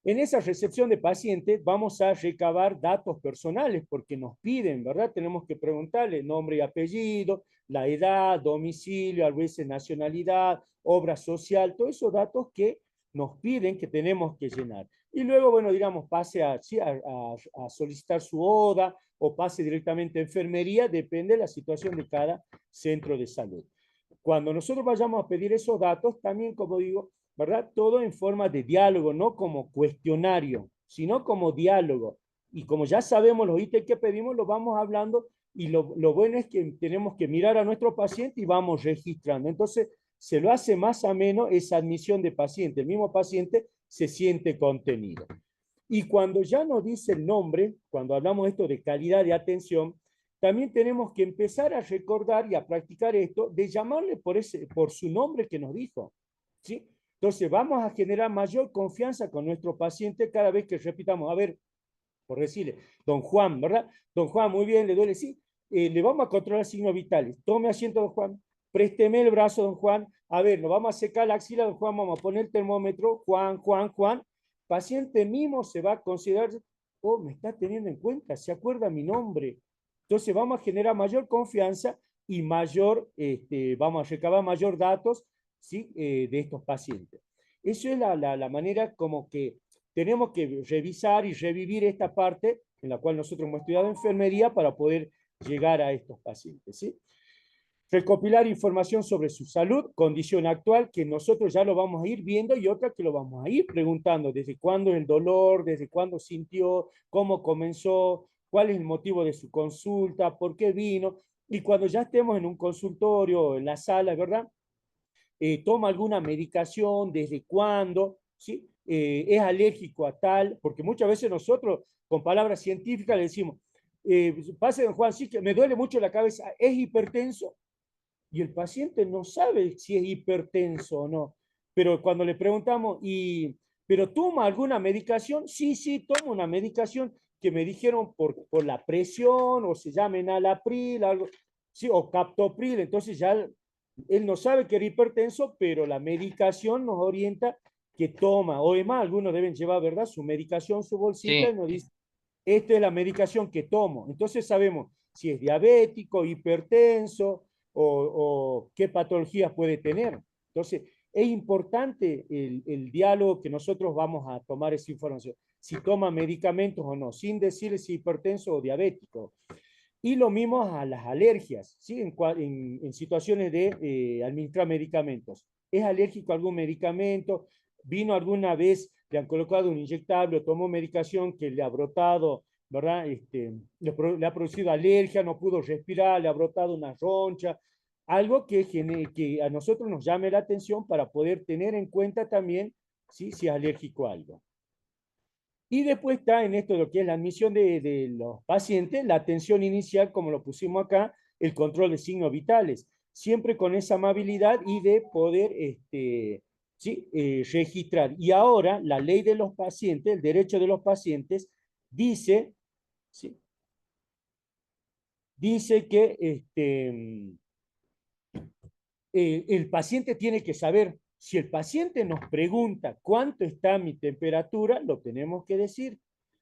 En esa recepción de pacientes vamos a recabar datos personales porque nos piden, ¿verdad? Tenemos que preguntarle nombre y apellido, la edad, domicilio, a veces nacionalidad, obra social, todos esos datos que nos piden que tenemos que llenar. Y luego, bueno, digamos, pase a solicitar su ODA o pase directamente a enfermería, depende de la situación de cada centro de salud. Cuando nosotros vayamos a pedir esos datos, también, como digo, ¿verdad? Todo en forma de diálogo, no como cuestionario, sino como diálogo. Y como ya sabemos los ítems que pedimos, los vamos hablando y lo bueno es que tenemos que mirar a nuestro paciente y vamos registrando. Entonces, se lo hace más ameno esa admisión de paciente. El mismo paciente se siente contenido. Y cuando ya nos dice el nombre, cuando hablamos esto de calidad de atención, también tenemos que empezar a recordar y a practicar esto de llamarle por su nombre que nos dijo. ¿Sí? Entonces vamos a generar mayor confianza con nuestro paciente cada vez que repitamos, a ver, por decirle, don Juan, ¿verdad? Don Juan, muy bien, le duele, sí, le vamos a controlar signos vitales. Tome asiento, don Juan, présteme el brazo, don Juan, a ver, nos vamos a secar la axila, don Juan, vamos a poner el termómetro, Juan, Juan, Juan. Paciente mismo se va a considerar, oh, me está teniendo en cuenta, se acuerda mi nombre. Entonces vamos a generar mayor confianza y vamos a recabar mayor datos, ¿sí? De estos pacientes. Eso es la manera como que tenemos que revisar y revivir esta parte en la cual nosotros hemos estudiado enfermería para poder llegar a estos pacientes, ¿sí? Recopilar información sobre su salud, condición actual, que nosotros ya lo vamos a ir viendo, y otra que lo vamos a ir preguntando, desde cuándo el dolor, desde cuándo sintió, cómo comenzó, cuál es el motivo de su consulta, por qué vino, y cuando ya estemos en un consultorio, en la sala, ¿verdad? Toma alguna medicación, desde cuándo, ¿sí? Es alérgico a tal, porque muchas veces nosotros con palabras científicas le decimos, pase don Juan, sí que me duele mucho la cabeza, ¿es hipertenso? Y el paciente no sabe si es hipertenso o no. Pero cuando le preguntamos, ¿pero toma alguna medicación? Sí, sí, tomo una medicación que me dijeron por la presión, o se llama enalapril, algo, sí, o captopril. Entonces ya él no sabe que era hipertenso, pero la medicación nos orienta que toma. O además, algunos deben llevar, ¿verdad? Su medicación, su bolsita, Sí, y nos dice, esta es la medicación que tomo. Entonces sabemos si es diabético, hipertenso, o qué patologías puede tener. Entonces, es importante el diálogo que nosotros vamos a tomar esa información, si toma medicamentos o no, sin decirle si es hipertenso o diabético. Y lo mismo a las alergias, ¿sí? En situaciones de administrar medicamentos. ¿Es alérgico a algún medicamento? ¿Vino alguna vez, le han colocado un inyectable, tomó medicación que le ha brotado, ¿verdad? Le ha producido alergia, no pudo respirar, le ha brotado una roncha, algo que a nosotros nos llame la atención para poder tener en cuenta también, ¿sí?, si es alérgico a algo. Y después está en esto lo que es la admisión de los pacientes, la atención inicial, como lo pusimos acá, el control de signos vitales, siempre con esa amabilidad y de poder ¿sí?, registrar. Y ahora la ley de los pacientes, el derecho de los pacientes, dice, ¿sí?, dice que el paciente tiene que saber, si el paciente nos pregunta cuánto está mi temperatura, lo tenemos que decir.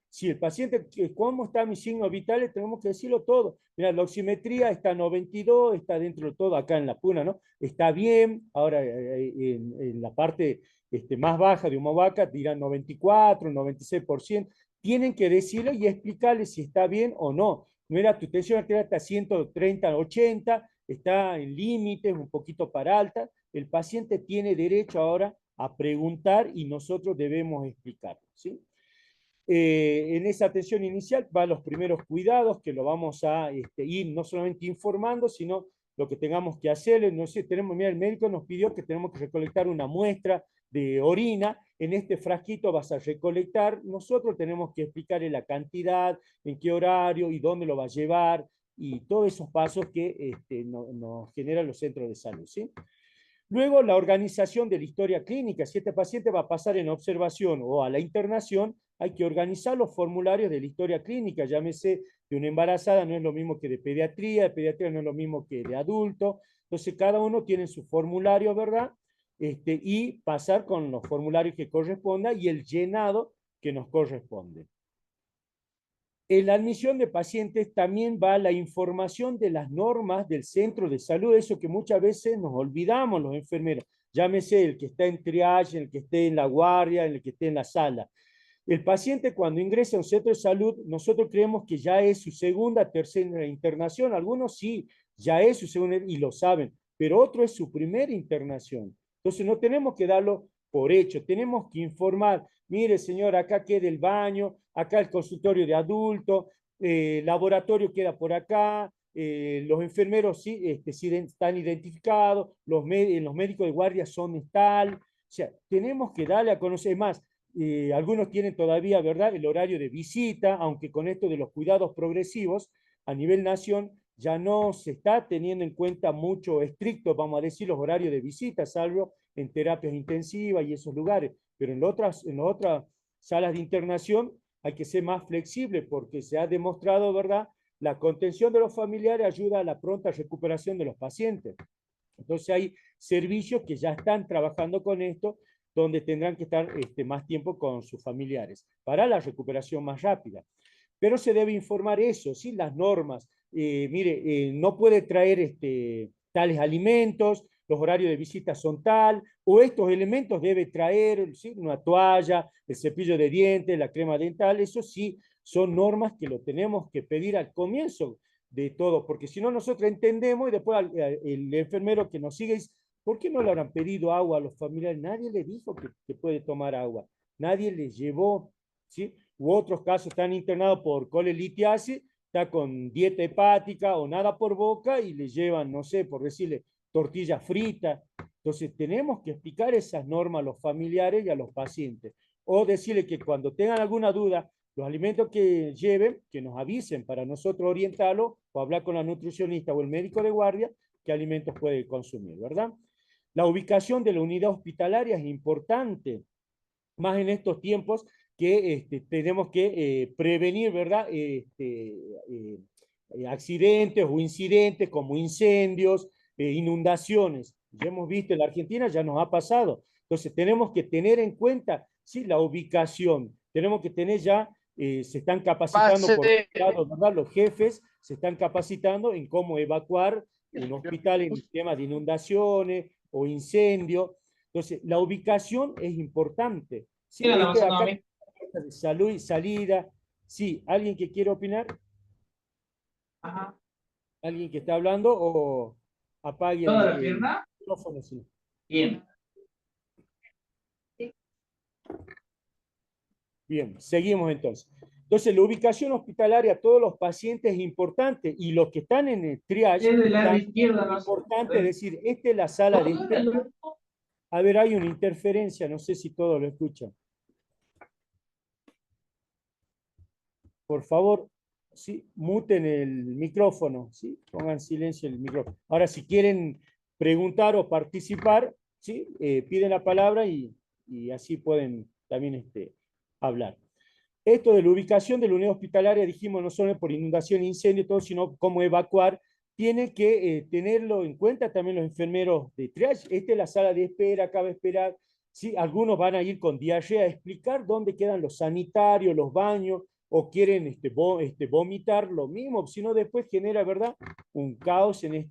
Si el paciente, ¿cómo están mis signos vitales? Tenemos que decirlo todo. Mira, la oximetría está 92, está dentro de todo acá en la puna, ¿no? Está bien. Ahora, en la parte más baja de Humovaca dirán 94, 96%. Tienen que decirlo y explicarle si está bien o no. Mira, tu tensión arterial está 130, 80, está en límites, un poquito para alta. El paciente tiene derecho ahora a preguntar y nosotros debemos explicar, ¿sí? En esa atención inicial van los primeros cuidados que lo vamos a ir no solamente informando, sino lo que tengamos que hacer. No sé, mira, el médico nos pidió que tenemos que recolectar una muestra de orina. En este frasquito vas a recolectar. Nosotros tenemos que explicarle la cantidad, en qué horario y dónde lo va a llevar y todos esos pasos que nos generan los centros de salud, ¿sí? Luego, la organización de la historia clínica. Si este paciente va a pasar en observación o a la internación, hay que organizar los formularios de la historia clínica. Llámese de una embarazada, no es lo mismo que de pediatría no es lo mismo que de adulto. Entonces, cada uno tiene su formulario, ¿verdad? Y pasar con los formularios que correspondan y el llenado que nos corresponde. En la admisión de pacientes también va la información de las normas del centro de salud, eso que muchas veces nos olvidamos los enfermeros, llámese el que está en triage, el que esté en la guardia, el que esté en la sala. El paciente cuando ingresa a un centro de salud, nosotros creemos que ya es su segunda, tercera internación, algunos sí, ya es su segunda y lo saben, pero otro es su primera internación. Entonces no tenemos que darlo por hecho, tenemos que informar, mire señor, acá queda el baño, acá el consultorio de adulto, laboratorio queda por acá, los enfermeros sí, sí están identificados, los médicos de guardia son tal, o sea, tenemos que darle a conocer más. Algunos tienen todavía, ¿verdad?, el horario de visita, aunque con esto de los cuidados progresivos a nivel nación ya no se está teniendo en cuenta mucho estricto, vamos a decir, los horarios de visita, salvo en terapias intensivas y esos lugares, pero en las otras salas de internación hay que ser más flexible porque se ha demostrado, ¿verdad?, la contención de los familiares ayuda a la pronta recuperación de los pacientes. Entonces hay servicios que ya están trabajando con esto, donde tendrán que estar más tiempo con sus familiares para la recuperación más rápida. Pero se debe informar eso, ¿sí?, las normas. Mire, no puede traer tales alimentos, los horarios de visita son tal, o estos elementos debe traer, ¿sí?, una toalla, el cepillo de dientes, la crema dental, eso sí, son normas que lo tenemos que pedir al comienzo de todo, porque si no nosotros entendemos y después el enfermero que nos sigue dice, ¿por qué no le habrán pedido agua a los familiares? Nadie le dijo que puede tomar agua, nadie les llevó, ¿sí? U otros casos están internados por colelitiasis, está con dieta hepática o nada por boca y le llevan, no sé, por decirle, tortilla frita. Entonces tenemos que explicar esas normas a los familiares y a los pacientes. O decirle que cuando tengan alguna duda, los alimentos que lleven, que nos avisen para nosotros orientarlo o hablar con la nutricionista o el médico de guardia, qué alimentos puede consumir, ¿verdad? La ubicación de la unidad hospitalaria es importante, más en estos tiempos que tenemos que prevenir, ¿verdad?, accidentes o incidentes como incendios, inundaciones. Ya hemos visto en la Argentina, ya nos ha pasado. Entonces tenemos que tener en cuenta, sí, la ubicación. Tenemos que tener ya, se están capacitando por lado, ¿verdad? Los jefes se están capacitando en cómo evacuar un hospital en temas de inundaciones o incendios. Entonces, la ubicación es importante. Sí, acá de salud y salida. Sí, ¿alguien que quiere opinar? Ajá. ¿Alguien que está hablando o apague ¿Toda la el pierna? micrófono? Sí. Bien. Bien, seguimos entonces. Entonces, la ubicación hospitalaria a todos los pacientes es importante y los que están en el triage, Es del lado también izquierdo, es no sé. importante decir, esta es la sala de ¿Dónde espera. está? A ver, hay una interferencia, no sé si todos lo escuchan. Por favor, sí, muten el micrófono, ¿sí? Pongan silencio el micrófono. Ahora, si quieren preguntar o participar, ¿sí? Piden la palabra y así pueden también hablar. Esto de la ubicación de la unidad hospitalaria, dijimos, no solo por inundación, incendio, todo, sino cómo evacuar, tienen que tenerlo en cuenta también los enfermeros de triage. Esta es la sala de espera, acá va a esperar. ¿Sí? Algunos van a ir con diarrea a explicar dónde quedan los sanitarios, los baños, o quieren vomitar lo mismo, si no después genera, ¿verdad?, un caos en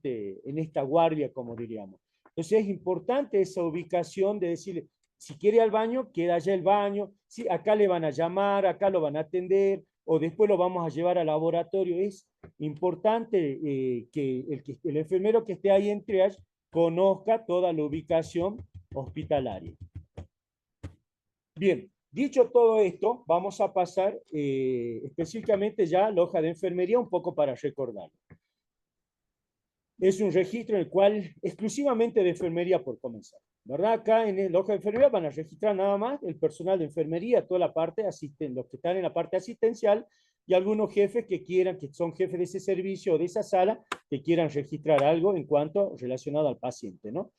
esta guardia, como diríamos. Entonces es importante esa ubicación de decirle, si quiere ir al baño, queda allá el baño, sí, acá le van a llamar, acá lo van a atender, o después lo vamos a llevar al laboratorio. Es importante que el enfermero que esté ahí en triage conozca toda la ubicación hospitalaria. Bien, dicho todo esto, vamos a pasar específicamente ya a la hoja de enfermería, un poco para recordar. Es un registro en el cual exclusivamente de enfermería por comenzar, ¿verdad? Acá en la hoja de enfermería van a registrar nada más el personal de enfermería, toda la parte asistente, los que están en la parte asistencial y algunos jefes que quieran, que son jefes de ese servicio o de esa sala, que quieran registrar algo en cuanto relacionado al paciente, ¿no?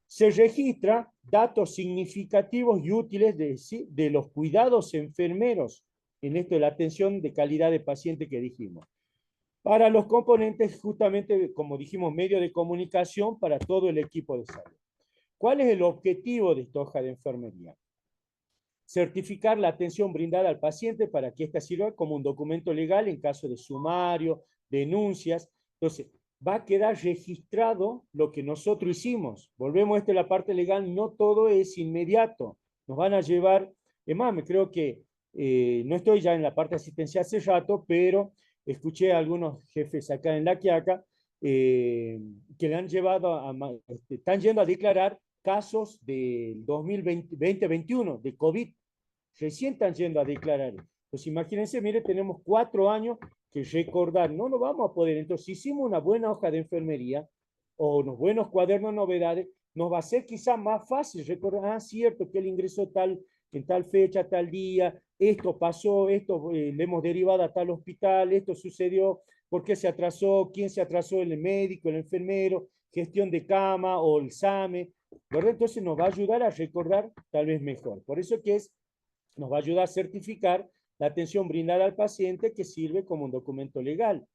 Se registra datos significativos y útiles de los cuidados enfermeros en esto de la atención de calidad de paciente que dijimos. Para los componentes, justamente, como dijimos, medio de comunicación para todo el equipo de salud. ¿Cuál es el objetivo de esta hoja de enfermería? Certificar la atención brindada al paciente para que ésta sirva como un documento legal en caso de sumario, denuncias. Entonces, va a quedar registrado lo que nosotros hicimos. Volvemos a la parte legal, no todo es inmediato. Nos van a llevar, es más, me creo que no estoy ya en la parte asistencial hace rato, pero escuché a algunos jefes acá en La Quiaca que le han llevado están yendo a declarar casos del 2020-2021, de COVID, recién están yendo a declarar. Pues imagínense, mire, tenemos 4 años que recordar, no lo vamos a poder. Entonces, si hicimos una buena hoja de enfermería o unos buenos cuadernos de novedades, nos va a ser quizá más fácil recordar, ah, cierto, que él ingresó en tal fecha, tal día, esto pasó, esto le hemos derivado a tal hospital, esto sucedió, por qué se atrasó, quién se atrasó, el médico, el enfermero, gestión de cama o el SAME, ¿verdad? Entonces nos va a ayudar a recordar tal vez mejor. Por eso que nos va a ayudar a certificar la atención brindada al paciente que sirve como un documento legal.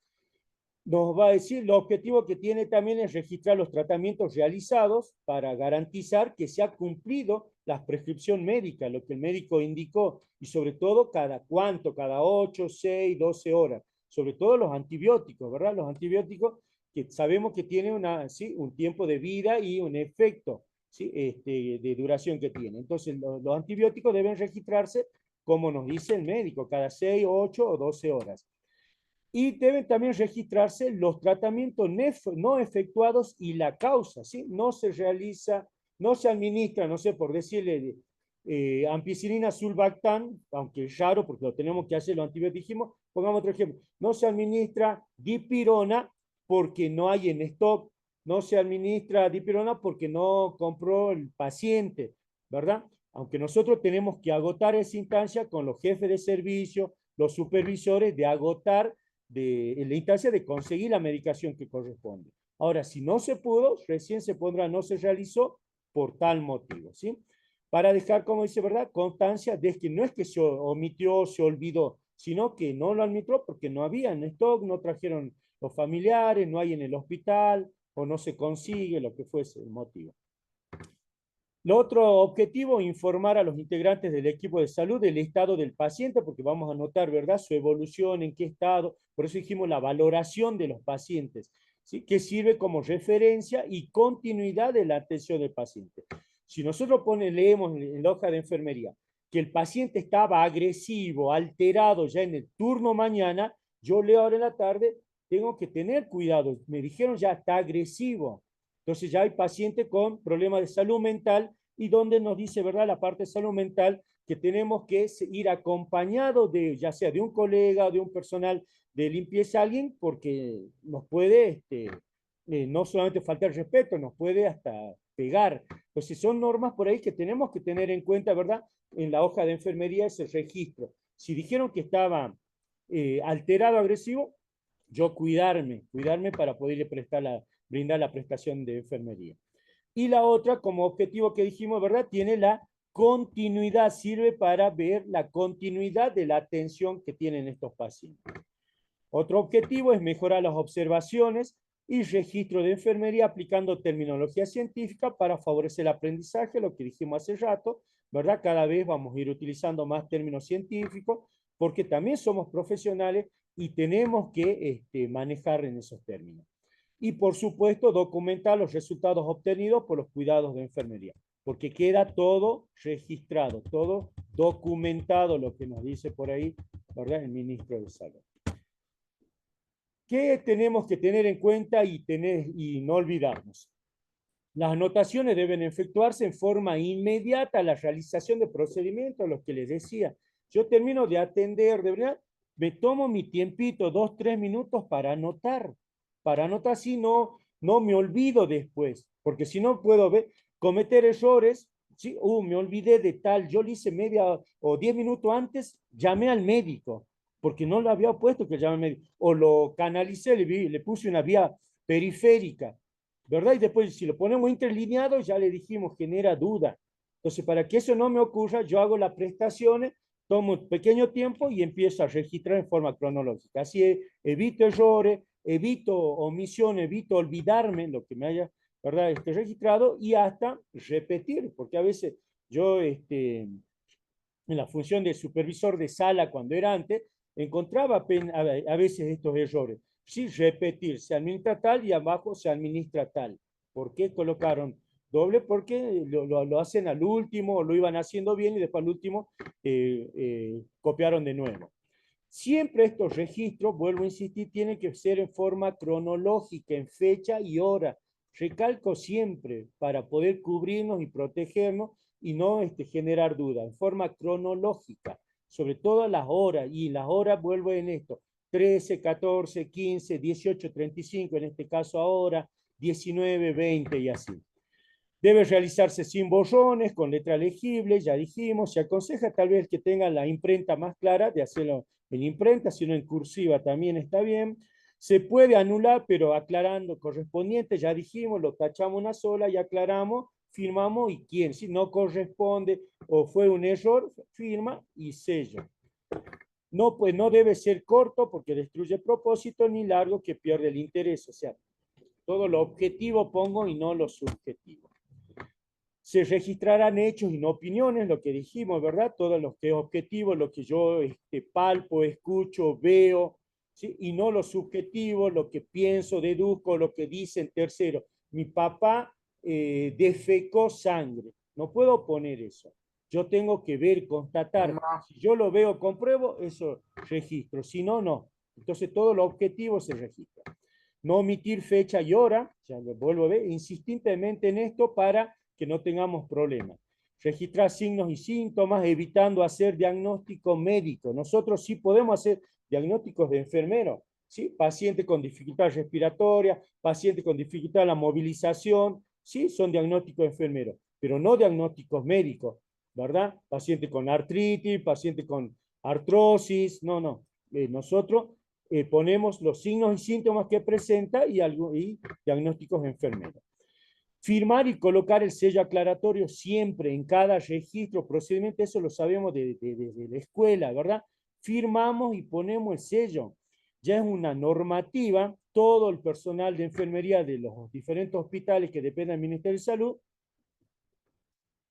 Nos va a decir, el objetivo que tiene también es registrar los tratamientos realizados para garantizar que se ha cumplido la prescripción médica, lo que el médico indicó, y sobre todo cada cuánto, cada 8, 6, 12 horas. Sobre todo los antibióticos, ¿verdad? Los antibióticos que sabemos que tienen ¿sí? un tiempo de vida y un efecto, ¿sí? De duración que tiene. Entonces, los antibióticos deben registrarse, como nos dice el médico, cada 6, 8 o 12 horas. Y deben también registrarse los tratamientos no efectuados y la causa, ¿sí? No se realiza, no se administra, no sé, por decirle, ampicilina sulbactam, aunque es raro porque lo tenemos que hacer, los antibióticos dijimos, pongamos otro ejemplo, no se administra dipirona porque no hay en stock, no se administra dipirona porque no compró el paciente, ¿verdad? Aunque nosotros tenemos que agotar esa instancia con los jefes de servicio, los supervisores, de agotar en la instancia de conseguir la medicación que corresponde. Ahora, si no se pudo, recién se pondrá no se realizó por tal motivo, ¿sí? Para dejar, como dice, ¿verdad?, constancia de que no es que se omitió, se olvidó, sino que no lo admitió porque no había en stock, no trajeron los familiares, no hay en el hospital, o no se consigue, lo que fuese el motivo. Lo otro objetivo, informar a los integrantes del equipo de salud del estado del paciente, porque vamos a notar, ¿verdad?, su evolución, en qué estado, por eso dijimos la valoración de los pacientes, ¿sí? Que sirve como referencia y continuidad de la atención del paciente. Si nosotros leemos en la hoja de enfermería que el paciente estaba agresivo, alterado ya en el turno mañana, yo leo ahora en la tarde, tengo que tener cuidado, me dijeron ya está agresivo. Entonces ya hay pacientes con problemas de salud mental y donde nos dice, ¿verdad?, la parte de salud mental, que tenemos que ir acompañados de, ya sea de un colega o de un personal de limpieza, alguien, porque nos puede, no solamente faltar respeto, nos puede hasta pegar. Entonces son normas por ahí que tenemos que tener en cuenta, ¿verdad? En la hoja de enfermería ese registro. Si dijeron que estaba alterado, agresivo, yo cuidarme para poderle brindar la prestación de enfermería. Y la otra, como objetivo que dijimos, ¿verdad? Tiene la continuidad, sirve para ver la continuidad de la atención que tienen estos pacientes. Otro objetivo es mejorar las observaciones y registro de enfermería aplicando terminología científica para favorecer el aprendizaje, lo que dijimos hace rato, ¿verdad? Cada vez vamos a ir utilizando más términos científicos porque también somos profesionales y tenemos que manejar en esos términos. Y por supuesto documentar los resultados obtenidos por los cuidados de enfermería, porque queda todo registrado, todo documentado, lo que nos dice por ahí, ¿verdad? El ministro de Salud. ¿Qué tenemos que tener en cuenta y no olvidarnos? Las anotaciones deben efectuarse en forma inmediata a la realización de procedimientos, los que les decía. Yo termino de atender, de verdad, me tomo mi tiempito, 2, 3 minutos para anotar así no me olvido después, porque si no puedo cometer errores, ¿sí? Me olvidé de tal, yo lo hice media o 10 minutos antes, llamé al médico, porque no lo había puesto que llame al médico, o lo canalicé, le puse una vía periférica, ¿verdad? Y después, si lo ponemos interlineado, ya le dijimos, genera duda. Entonces, para que eso no me ocurra, yo hago las prestaciones, tomo un pequeño tiempo y empiezo a registrar en forma cronológica. Así evito errores, evito omisiones, evito olvidarme lo que me haya, ¿verdad? Registrado y hasta repetir, porque a veces yo, en la función de supervisor de sala cuando era antes, encontraba a veces estos errores. Sí, repetir, se administra tal y abajo se administra tal. ¿Por qué colocaron doble? Porque lo hacen al último, lo iban haciendo bien y después al último copiaron de nuevo. Siempre estos registros, vuelvo a insistir, tienen que ser en forma cronológica, en fecha y hora. Recalco siempre para poder cubrirnos y protegernos y no generar duda, en forma cronológica, sobre todo las horas, y las horas vuelvo en esto, 13, 14, 15, 18, 35, en este caso ahora, 19, 20 y así. Debe realizarse sin borrones, con letra legible, ya dijimos, se aconseja tal vez que tenga la imprenta más clara, de hacerlo en imprenta, sino en cursiva también está bien. Se puede anular, pero aclarando correspondiente, ya dijimos, lo tachamos una sola y aclaramos, firmamos y quién, si no corresponde o fue un error, firma y sello. No, pues no debe ser corto porque destruye propósito, ni largo que pierde el interés, o sea, todo lo objetivo pongo y no lo subjetivo. Se registrarán hechos y no opiniones, lo que dijimos, ¿verdad? Todo lo que es objetivo, lo que yo palpo, escucho, veo, ¿sí? Y no lo subjetivo, lo que pienso, deduzco, lo que dicen terceros. Mi papá defecó sangre. No puedo poner eso. Yo tengo que ver, constatar. Si yo lo veo, compruebo, eso registro. Si no, no. Entonces todo lo objetivo se registra. No omitir fecha y hora, ya lo vuelvo a ver, insistentemente en esto para que no tengamos problemas. Registrar signos y síntomas, evitando hacer diagnóstico médico. Nosotros sí podemos hacer diagnósticos de enfermeros, ¿sí? Paciente con dificultad respiratoria, paciente con dificultad en la movilización, sí, son diagnósticos de enfermeros, pero no diagnósticos médicos, ¿verdad? Paciente con artritis, paciente con artrosis, no. Nosotros ponemos los signos y síntomas que presenta y diagnósticos enfermeros. Firmar y colocar el sello aclaratorio siempre en cada registro, procedimiento, eso lo sabemos desde la escuela, ¿verdad? Firmamos y ponemos el sello. Ya es una normativa, todo el personal de enfermería de los diferentes hospitales que dependen del Ministerio de Salud,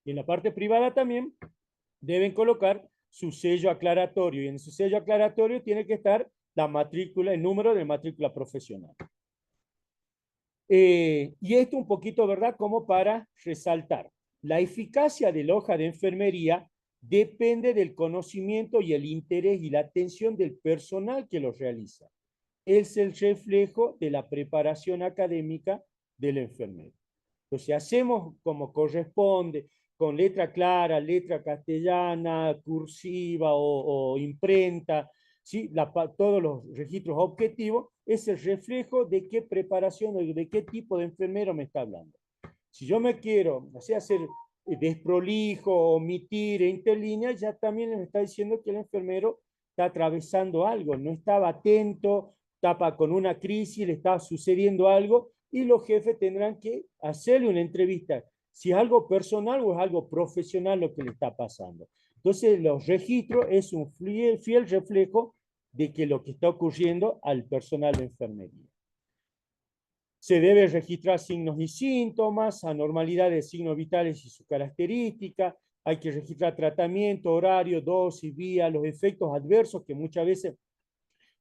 y en la parte privada también, deben colocar su sello aclaratorio, y en su sello aclaratorio tiene que estar la matrícula, el número de matrícula profesional. Y esto un poquito, ¿verdad? Como para resaltar. La eficacia de la hoja de enfermería depende del conocimiento y el interés y la atención del personal que lo realiza. Es el reflejo de la preparación académica del enfermero. Entonces, hacemos como corresponde, con letra clara, letra castellana, cursiva o imprenta, ¿sí? Todos los registros objetivos, es el reflejo de qué preparación o de qué tipo de enfermero me está hablando. Si yo me quiero, o sea, hacer desprolijo, omitir interlínea, ya también me está diciendo que el enfermero está atravesando algo, no estaba atento, estaba con una crisis, le estaba sucediendo algo, y los jefes tendrán que hacerle una entrevista, si es algo personal o es algo profesional lo que le está pasando. Entonces, los registros es un fiel reflejo de que lo que está ocurriendo al personal de enfermería. Se debe registrar signos y síntomas, anormalidades de signos vitales y sus características. Hay que registrar tratamiento, horario, dosis, vía, los efectos adversos que muchas veces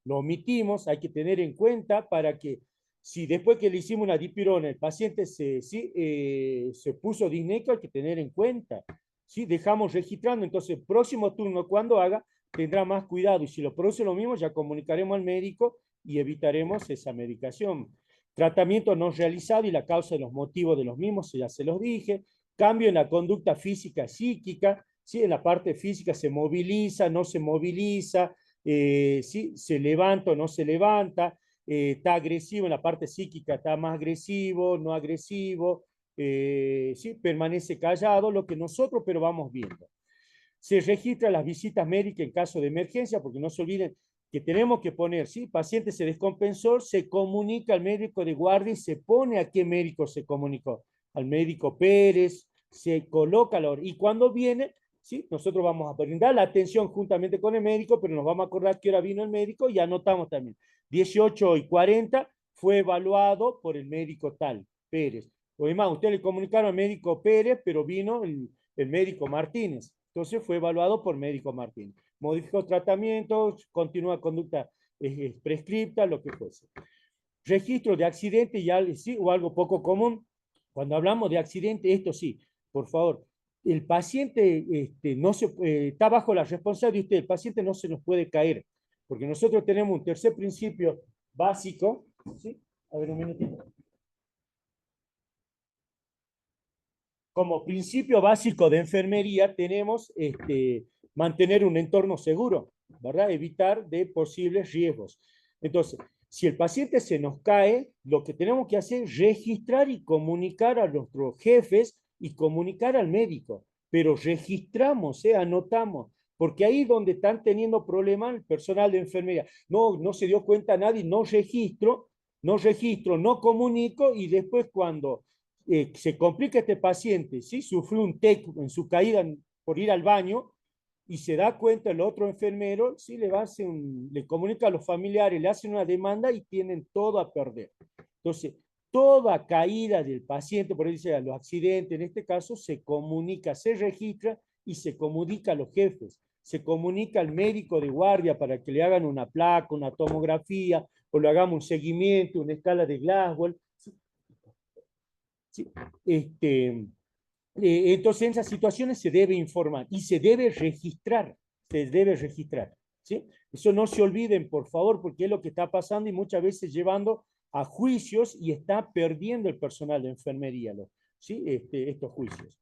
lo omitimos. Hay que tener en cuenta para que si después que le hicimos una dipirona el paciente se puso disneco, hay que tener en cuenta. ¿Sí? Dejamos registrando, entonces el próximo turno cuando haga tendrá más cuidado y si lo produce lo mismo ya comunicaremos al médico y evitaremos esa medicación. Tratamiento no realizado y la causa de los motivos de los mismos, ya se los dije. Cambio en la conducta física, psíquica, ¿sí? En la parte física se moviliza, no se moviliza, ¿sí? Se levanta o no se levanta, está agresivo en la parte psíquica, está más agresivo, no agresivo, ¿sí? Permanece callado, lo que nosotros pero vamos viendo. Se registran las visitas médicas en caso de emergencia, porque no se olviden que tenemos que poner, ¿sí? Paciente se descompensó, se comunica al médico de guardia y se pone a qué médico se comunicó. Al médico Pérez, se coloca la hora. Y cuando viene, ¿sí? Nosotros vamos a brindar la atención juntamente con el médico, pero nos vamos a acordar qué hora vino el médico y anotamos también. 18:40 fue evaluado por el médico tal, Pérez. O demás, usted le comunicaron al médico Pérez, pero vino el médico Martínez. Entonces fue evaluado por médico Martínez. Modificó tratamientos, continúa conducta prescripta, lo que fuese. Registro de accidente y algo, sí, o algo poco común. Cuando hablamos de accidente, esto sí, por favor, el paciente no está bajo la responsabilidad de usted, el paciente no se nos puede caer, porque nosotros tenemos un tercer principio básico, ¿sí? A ver un minutito. Como principio básico de enfermería tenemos mantener un entorno seguro, ¿verdad? Evitar de posibles riesgos. Entonces, si el paciente se nos cae, lo que tenemos que hacer es registrar y comunicar a nuestros jefes y comunicar al médico, pero registramos, anotamos, porque ahí donde están teniendo problemas el personal de enfermería. No se dio cuenta nadie, no registro, no comunico y después cuando se complica este paciente, ¿sí? Sufrió un TEC en su caída por ir al baño y se da cuenta el otro enfermero, ¿sí? Le comunica a los familiares, le hacen una demanda y tienen todo a perder. Entonces, toda caída del paciente, por decir, los accidentes, en este caso, se comunica, se registra y se comunica a los jefes. Se comunica al médico de guardia para que le hagan una placa, una tomografía, o le hagamos un seguimiento, una escala de Glasgow. ¿Sí? Entonces, en esas situaciones se debe informar y se debe registrar, ¿sí? Eso no se olviden, por favor, porque es lo que está pasando y muchas veces llevando a juicios y está perdiendo el personal de enfermería, ¿sí? Estos juicios.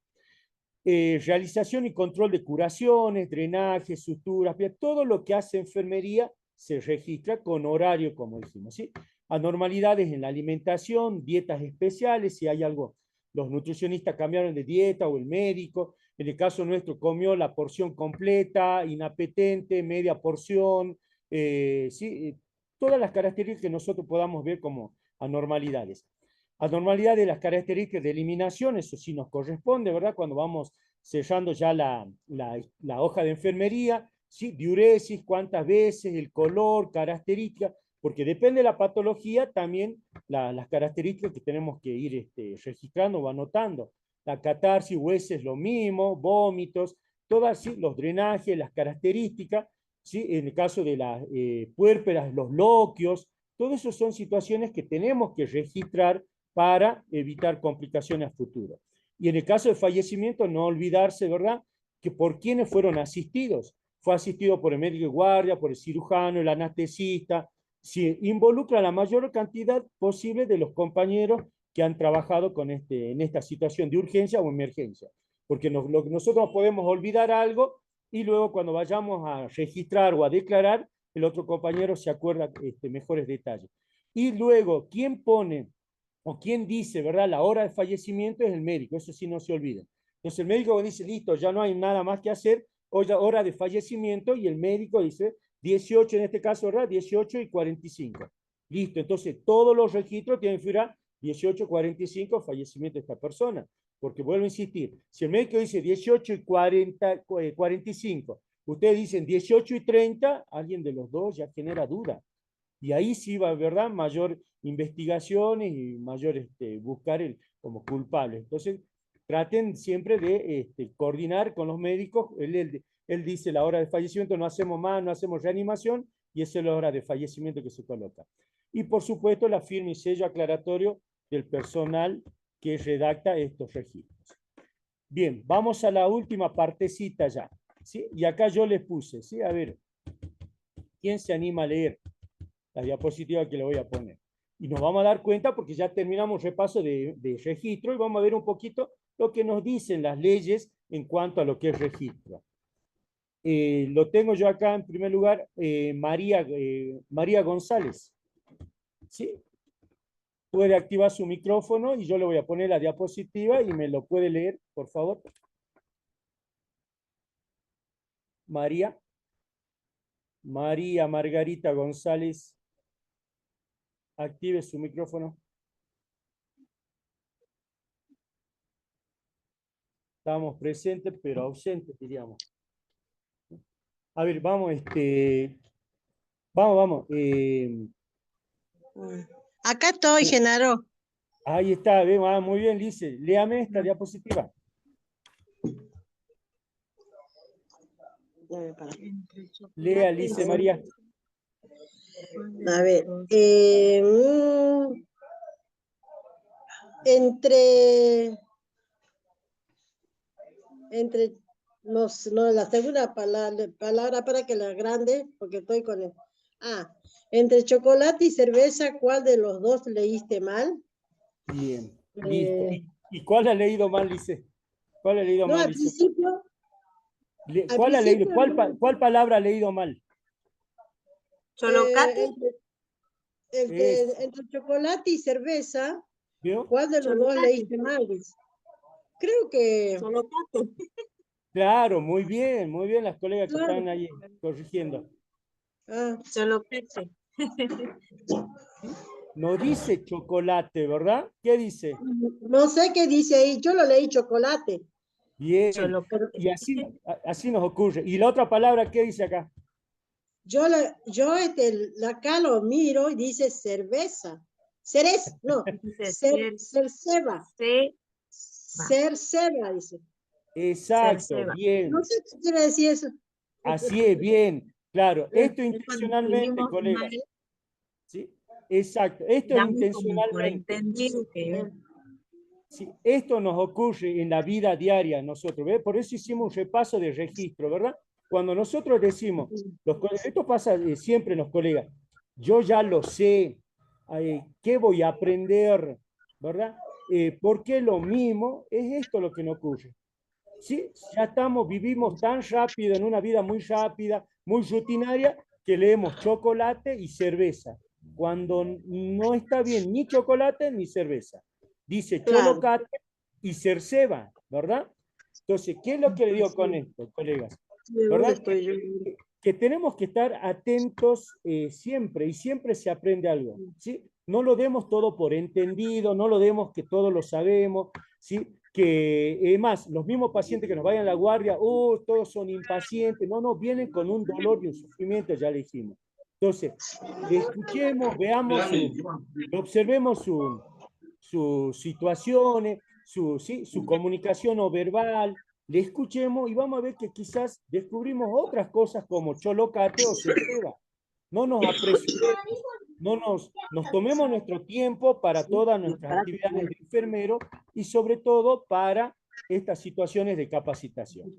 Realización y control de curaciones, drenaje, suturas, todo lo que hace enfermería se registra con horario, como dijimos, ¿sí? Anormalidades en la alimentación, dietas especiales, si hay algo, los nutricionistas cambiaron de dieta o el médico, en el caso nuestro comió la porción completa, inapetente, media porción, ¿sí? Todas las características que nosotros podamos ver como anormalidades. Anormalidad de las características de eliminación, eso sí nos corresponde, ¿verdad? Cuando vamos sellando ya la hoja de enfermería, ¿sí? Diuresis, cuántas veces, el color, características, porque depende de la patología también las características que tenemos que ir registrando o anotando. La catarsis, hueses, lo mismo, vómitos, todas, ¿sí? Los drenajes, las características, ¿sí? En el caso de las puérperas, los loquios, todo eso son situaciones que tenemos que registrar para evitar complicaciones a futuro. Y en el caso de fallecimiento, no olvidarse, ¿verdad?, que por quienes fueron asistidos. Fue asistido por el médico de guardia, por el cirujano, el anestesista. Si involucra la mayor cantidad posible de los compañeros que han trabajado con en esta situación de urgencia o emergencia. porque nosotros podemos olvidar algo y luego cuando vayamos a registrar o a declarar, el otro compañero se acuerda mejores detalles. Y luego, ¿quién pone o quién dice, verdad, la hora de fallecimiento? Es el médico, eso sí no se olvida. Entonces el médico dice, listo, ya no hay nada más que hacer, hora de fallecimiento, y el médico dice 18 en este caso, ¿verdad? 18:45. Listo, entonces todos los registros tienen que figurar 18:45, fallecimiento de esta persona. Porque vuelvo a insistir, si el médico dice 18:45, ustedes dicen 18:30, alguien de los dos ya genera duda. Y ahí sí va, ¿verdad? Mayor investigaciones y mayor buscar como culpable. Entonces, traten siempre de coordinar con los médicos. Él dice la hora de fallecimiento, no hacemos más, no hacemos reanimación, y esa es la hora de fallecimiento que se coloca. Y por supuesto, la firma y sello aclaratorio del personal que redacta estos registros. Bien, vamos a la última partecita ya, ¿sí? Y acá yo les puse, ¿sí? A ver, ¿quién se anima a leer la diapositiva que le voy a poner? Y nos vamos a dar cuenta, porque ya terminamos el repaso de registro, y vamos a ver un poquito lo que nos dicen las leyes en cuanto a lo que es registro. Lo tengo yo acá en primer lugar, María González. ¿Sí? Puede activar su micrófono y yo le voy a poner la diapositiva y me lo puede leer, por favor. María Margarita González, active su micrófono. Estamos presentes, pero ausentes, diríamos. A ver, vamos, vamos. Acá estoy, Genaro. Ahí está, muy bien, Lice. Léame esta diapositiva. Lea, Lice María. A ver, entre, no, la segunda palabra para que la grande, porque estoy con el, entre chocolate y cerveza, ¿cuál de los dos leíste mal? Bien, listo. ¿Y cuál ha leído mal, Lice? ¿Cuál ha leído no, mal, al Lice? principio, ¿Cuál ha leído? ¿Cuál palabra ha leído mal? ¿Cholocate? Entre chocolate y cerveza, ¿Vio? ¿cuál de los dos leíste mal? Creo que... Cholocate. Claro, muy bien las colegas que están ahí corrigiendo. Cholocate. No dice chocolate, ¿verdad? ¿Qué dice? No sé qué dice ahí, yo lo leí chocolate. Bien, Cholocate. y así nos ocurre. ¿Y la otra palabra qué dice acá? Yo acá lo miro y dice cerveza. Cerceba. Cerceba, dice. Exacto, Cerceba. bien. No sé qué quiere decir eso. Así es, bien. Claro, esto intencionalmente, colegas. ¿Sí? Exacto, esto es intencionalmente. Sí, esto nos ocurre en la vida diaria nosotros, ¿ves? Por eso hicimos un repaso de registro, ¿verdad? Cuando nosotros decimos, esto pasa siempre en los colegas, yo ya lo sé, ¿qué voy a aprender? ¿Verdad? ¿Por qué lo mismo? Es esto lo que nos ocurre. Sí, ya vivimos tan rápido, en una vida muy rápida, muy rutinaria, que leemos chocolate y cerveza, cuando no está bien ni chocolate ni cerveza. Dice cholocate y cerceba, ¿verdad? Entonces, ¿qué es lo que le digo con esto, colegas? ¿Verdad? Que tenemos que estar atentos siempre, y siempre se aprende algo, ¿sí? No lo demos todo por entendido, no lo demos que todo lo sabemos, ¿sí? Que más, los mismos pacientes que nos vayan a la guardia, todos son impacientes, no, vienen con un dolor y un sufrimiento, ya le dijimos. Entonces, le escuchemos, veamos, observemos sus situaciones, su comunicación no verbal, le escuchemos y vamos a ver que quizás descubrimos otras cosas como cholocate o cerceba. No nos apresuremos, nos tomemos nuestro tiempo para todas nuestras actividades de enfermero y sobre todo para estas situaciones de capacitación.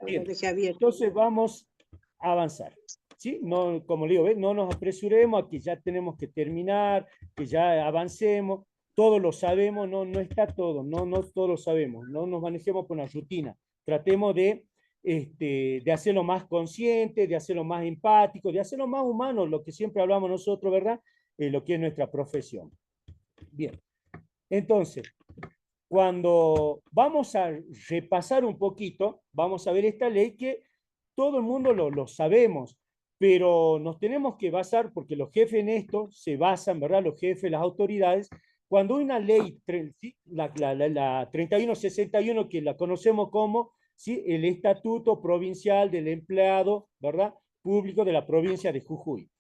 Bien, entonces vamos a avanzar. ¿Sí? No, como le digo, no nos apresuremos a que ya tenemos que terminar, que ya avancemos. todo lo sabemos, no, no está todo, no, no todo lo sabemos, no nos manejemos por una rutina, tratemos de hacerlo más consciente, de hacerlo más empático, de hacerlo más humano, lo que siempre hablamos nosotros, ¿verdad? Lo que es nuestra profesión. Bien, entonces, cuando vamos a repasar un poquito, vamos a ver esta ley que todo el mundo lo sabemos, pero nos tenemos que basar, porque los jefes en esto se basan, ¿verdad? Los jefes, las autoridades, cuando una ley, la 3161, que la conocemos como, ¿sí? El Estatuto Provincial del Empleado, ¿verdad? Público de la provincia de Jujuy.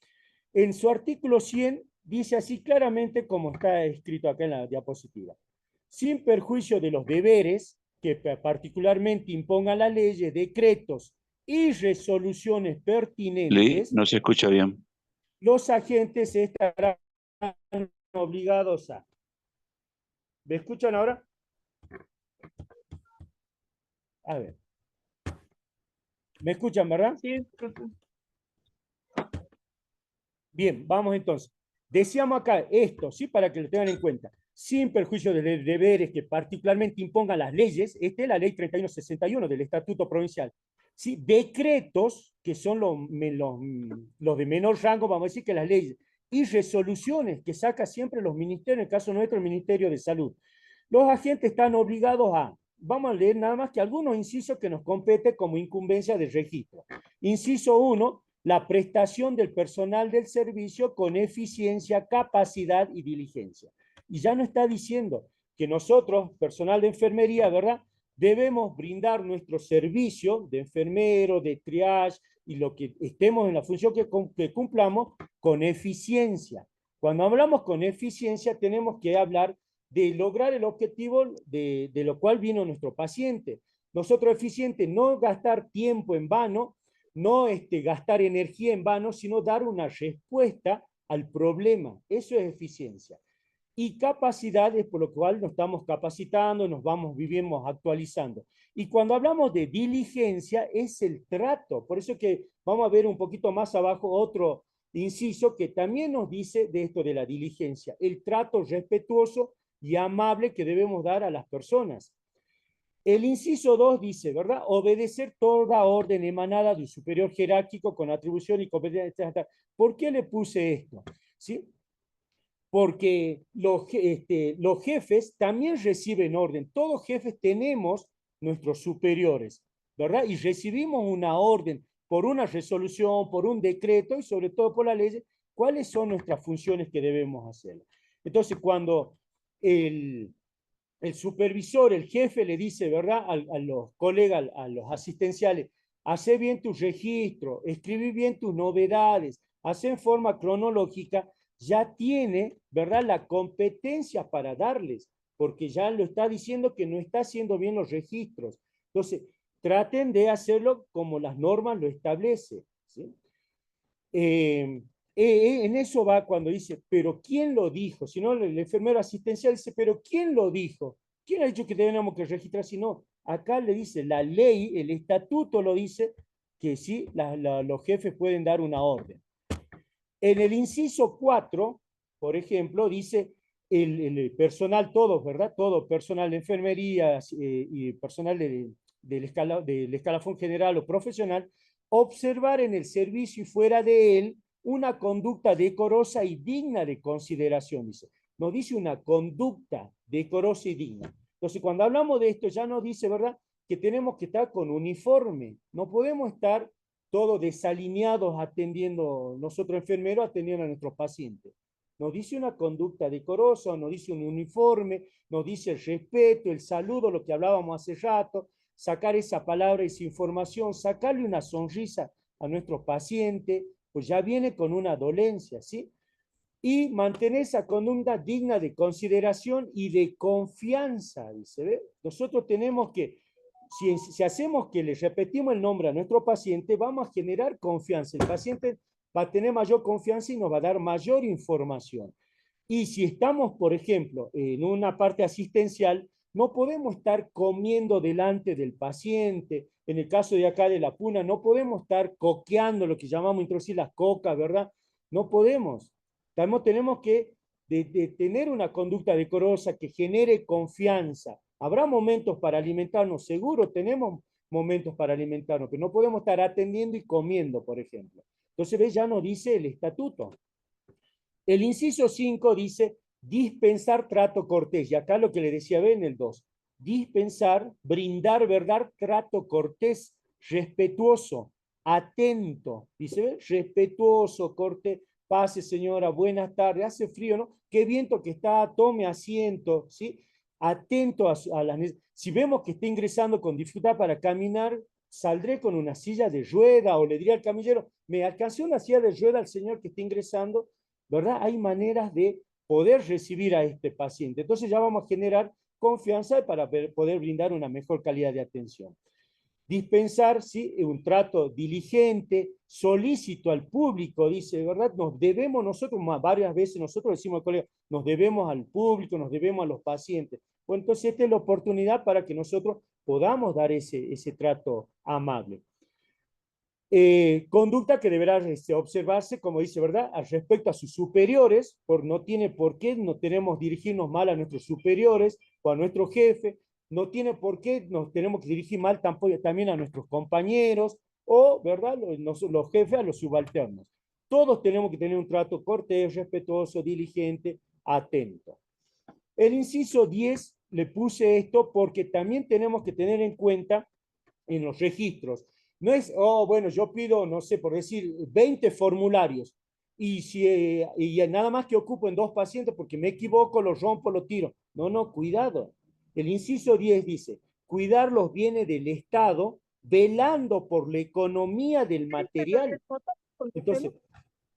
En su artículo 100 dice así claramente como está escrito acá en la diapositiva: sin perjuicio de los deberes que particularmente impongan las leyes, decretos y resoluciones pertinentes, No se escucha bien. los agentes estarán obligados a... ¿Me escuchan ahora? A ver. ¿Me escuchan, verdad? Sí, profe. Bien, vamos entonces. Decíamos acá esto, ¿sí? Para que lo tengan en cuenta. Sin perjuicio de los deberes que particularmente impongan las leyes, esta es la ley 3161 del Estatuto Provincial. ¿Sí? Decretos, que son los de menor rango, vamos a decir, que las leyes, y resoluciones que saca siempre los ministerios, en el caso nuestro, el Ministerio de Salud. Los agentes están obligados a, vamos a leer nada más que algunos incisos que nos compete como incumbencia de registro. Inciso 1, la prestación del personal del servicio con eficiencia, capacidad y diligencia. Y ya no está diciendo que nosotros, personal de enfermería, ¿verdad?, debemos brindar nuestro servicio de enfermero, de triage y lo que estemos en la función que cumplamos con eficiencia. Cuando hablamos con eficiencia, tenemos que hablar de lograr el objetivo de lo cual vino nuestro paciente. Nosotros eficiente, no gastar tiempo en vano, no gastar energía en vano, sino dar una respuesta al problema. Eso es eficiencia. Y capacidades, por lo cual nos estamos capacitando, vivimos actualizando. Y cuando hablamos de diligencia, es el trato. Por eso que vamos a ver un poquito más abajo otro inciso que también nos dice de esto de la diligencia, el trato respetuoso y amable que debemos dar a las personas. El inciso 2 dice, ¿verdad? Obedecer toda orden emanada de un superior jerárquico con atribución y competencia. ¿Por qué le puse esto? ¿Sí? Porque los jefes también reciben orden. Todos jefes tenemos nuestros superiores, ¿verdad? Y recibimos una orden por una resolución, por un decreto y sobre todo por la ley. ¿Cuáles son nuestras funciones que debemos hacer? Entonces, cuando el supervisor, el jefe le dice, ¿verdad?, a los colegas, a los asistenciales: hace bien tu registro, escribí bien tus novedades, hace en forma cronológica, ya tiene, ¿verdad?, la competencia para darles, porque ya lo está diciendo que no está haciendo bien los registros. Entonces, traten de hacerlo como las normas lo establecen, ¿sí? En eso va cuando dice, pero ¿quién lo dijo? Si no, el enfermero asistencial dice, pero ¿quién lo dijo? ¿Quién ha dicho que tenemos que registrar? Si no, acá le dice, la ley, el estatuto lo dice, que sí, los jefes pueden dar una orden. En el inciso 4, por ejemplo, dice el personal, todos, ¿verdad? Todo personal de enfermería y personal del escalafón general o profesional, observar en el servicio y fuera de él una conducta decorosa y digna de consideración, dice. Nos dice una conducta decorosa y digna. Entonces, cuando hablamos de esto, ya nos dice, ¿verdad?, que tenemos que estar con uniforme. No podemos estar todos desalineados atendiendo, nosotros enfermeros atendiendo a nuestros pacientes. Nos dice una conducta decorosa, nos dice un uniforme, nos dice el respeto, el saludo, lo que hablábamos hace rato, sacar esa palabra, esa información, sacarle una sonrisa a nuestro paciente, pues ya viene con una dolencia, ¿sí? Y mantener esa conducta digna de consideración y de confianza, dice, ¿ve? Nosotros tenemos que, si hacemos que le repetimos el nombre a nuestro paciente, vamos a generar confianza. El paciente va a tener mayor confianza y nos va a dar mayor información. Y si estamos, por ejemplo, en una parte asistencial, no podemos estar comiendo delante del paciente. En el caso de acá de la Puna, no podemos estar coqueando, lo que llamamos introducir las cocas, ¿verdad? No podemos. Tenemos que de tener una conducta decorosa que genere confianza. Habrá momentos para alimentarnos, seguro tenemos momentos para alimentarnos, que no podemos estar atendiendo y comiendo, por ejemplo. Entonces, ¿ves? Ya nos dice el estatuto. El inciso 5 dice dispensar trato cortés. Y acá lo que le decía B en el 2. Dispensar, brindar, verdad, trato cortés, respetuoso, atento. Dice, ¿ve? Respetuoso, cortés. Pase, señora, buenas tardes. Hace frío, ¿no? Qué viento que está, tome asiento, ¿sí? Atento a las necesidades. Si vemos que está ingresando con dificultad para caminar, saldré con una silla de rueda o le diría al camillero, me alcancé una silla de rueda al señor que está ingresando, ¿verdad? Hay maneras de poder recibir a este paciente. Entonces ya vamos a generar confianza para poder brindar una mejor calidad de atención. Dispensar, ¿sí? Un trato diligente, solícito al público, dice, ¿verdad? Nos debemos nosotros, varias veces nosotros decimos al colega, nos debemos al público, nos debemos a los pacientes. Pues entonces esta es la oportunidad para que nosotros podamos dar ese trato amable. Conducta que deberá observarse, como dice, ¿verdad? Al respecto a sus superiores, no tiene por qué no tenemos dirigirnos mal a nuestros superiores o a nuestro jefe, no tiene por qué nos tenemos que dirigir mal tampoco, también a nuestros compañeros o, ¿verdad? Los jefes a los subalternos. Todos tenemos que tener un trato cortés, respetuoso, diligente, atento. El inciso 10 le puse esto porque también tenemos que tener en cuenta en los registros. No es, oh, bueno, yo pido, no sé, por decir, 20 formularios y, y nada más que ocupo en 2 pacientes porque me equivoco, lo rompo, lo tiro. No, no, cuidado. El inciso 10 dice, cuidar los bienes del Estado velando por la economía del material. Entonces,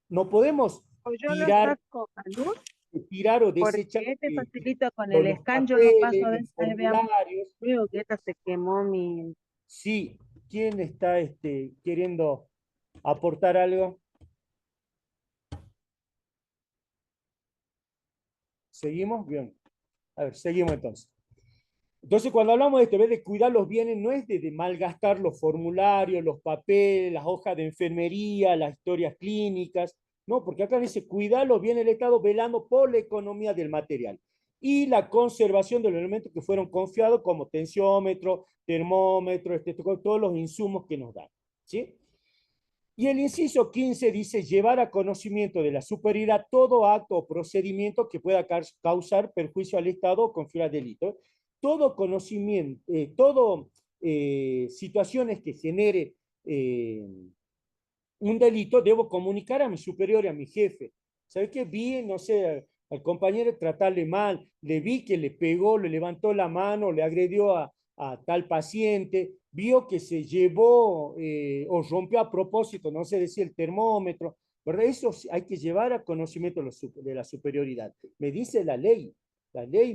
no podemos O yo lo tirar saco a luz o porque desechar este facilito con los el scan yo lo paso a ver, papeles, los ahí veamos. formularios. Veo que esta se quemó mi... Sí, ¿quién está queriendo aportar algo? ¿Seguimos? Bien. A ver, seguimos entonces. Entonces, cuando hablamos de esto, en vez de cuidar los bienes, no es de malgastar los formularios, los papeles, las hojas de enfermería, las historias clínicas, no, porque acá dice cuidar los bienes del Estado velando por la economía del material y la conservación de los elementos que fueron confiados como tensiómetro, termómetro, todos los insumos que nos dan, ¿sí? Y el inciso 15 dice llevar a conocimiento de la superioridad todo acto o procedimiento que pueda causar perjuicio al Estado o confiar delito. Todo conocimiento, situaciones que genere un delito, debo comunicar a mi superior y a mi jefe. ¿Sabe qué? Vi, no sé, al compañero tratarle mal, le vi que le pegó, le levantó la mano, le agredió a tal paciente, vio que se llevó o rompió a propósito, no sé decir el termómetro, ¿verdad? Eso hay que llevar a conocimiento de la superioridad. Me dice la ley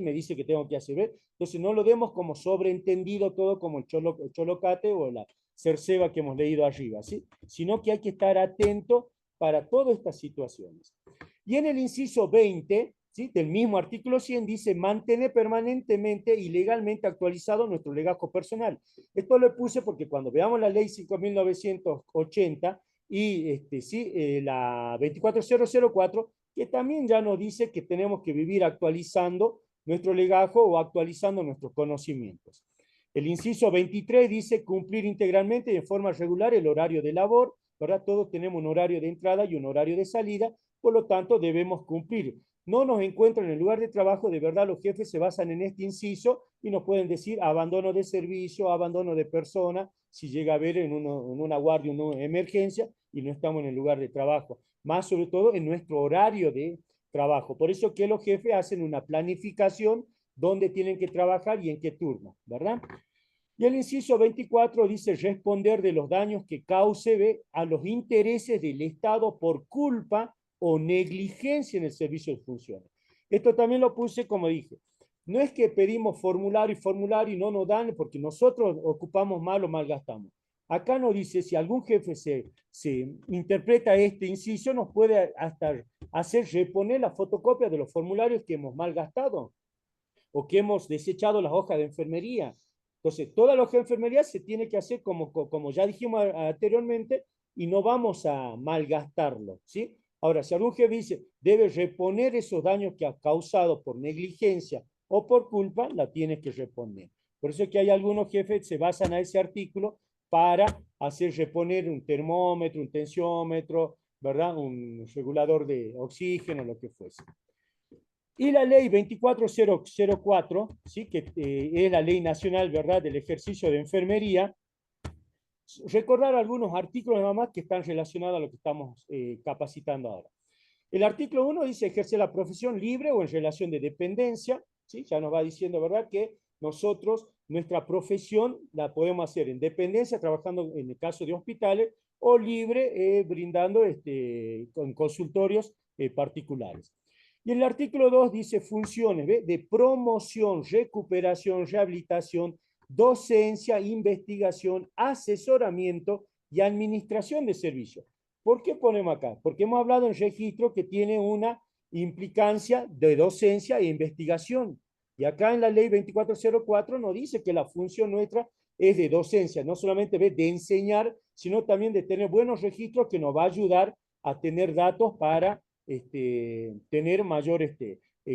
me dice que tengo que hacer, ¿ver? Entonces no lo demos como sobreentendido todo como el cholocate o la cerceba que hemos leído arriba, ¿sí? Sino que hay que estar atento para todas estas situaciones. Y en el inciso 20, ¿sí? Del mismo artículo 100 dice mantener permanentemente y legalmente actualizado nuestro legajo personal. Esto lo puse porque cuando veamos la ley 5.980 y la 24004, que también ya nos dice que tenemos que vivir actualizando nuestro legajo o actualizando nuestros conocimientos. El inciso 23 dice cumplir integralmente y de forma regular el horario de labor, ¿verdad? Todos tenemos un horario de entrada y un horario de salida, por lo tanto debemos cumplir. No nos encuentran en el lugar de trabajo, de verdad los jefes se basan en este inciso y nos pueden decir abandono de servicio, abandono de persona, si llega a haber en una guardia, una emergencia y no estamos en el lugar de trabajo, más sobre todo en nuestro horario de trabajo. Por eso que los jefes hacen una planificación dónde tienen que trabajar y en qué turno, ¿verdad? Y el inciso 24 dice responder de los daños que cause a los intereses del Estado por culpa o negligencia en el servicio de funciones. Esto también lo puse como dije. No es que pedimos formulario y no nos dan porque nosotros ocupamos mal o malgastamos. Acá nos dice, si algún jefe se interpreta este inciso, nos puede hasta hacer reponer la fotocopia de los formularios que hemos malgastado o que hemos desechado las hojas de enfermería. Entonces, toda la hoja de enfermería se tiene que hacer como ya dijimos anteriormente y no vamos a malgastarlo, ¿sí? Ahora, si algún jefe dice, debe reponer esos daños que ha causado por negligencia o por culpa, la tienes que reponer. Por eso es que hay algunos jefes que se basan a ese artículo para hacer reponer un termómetro, un tensiómetro, ¿verdad? Un regulador de oxígeno, lo que fuese. Y la ley 24004, ¿sí? Que es la ley nacional, ¿verdad?, del ejercicio de enfermería. Recordar algunos artículos nada más que están relacionados a lo que estamos capacitando ahora. El artículo 1 dice ejercer la profesión libre o en relación de dependencia, ¿sí? Ya nos va diciendo, ¿verdad?, que nosotros, nuestra profesión la podemos hacer en dependencia, trabajando en el caso de hospitales, o libre, brindando con consultorios particulares. Y el artículo 2 dice funciones, ¿ve?, de promoción, recuperación, rehabilitación, docencia, investigación, asesoramiento y administración de servicios. ¿Por qué ponemos acá? Porque hemos hablado en registro que tiene una implicancia de docencia e investigación. Y acá en la ley 2404 nos dice que la función nuestra es de docencia, no solamente de enseñar, sino también de tener buenos registros que nos va a ayudar a tener datos para tener mayor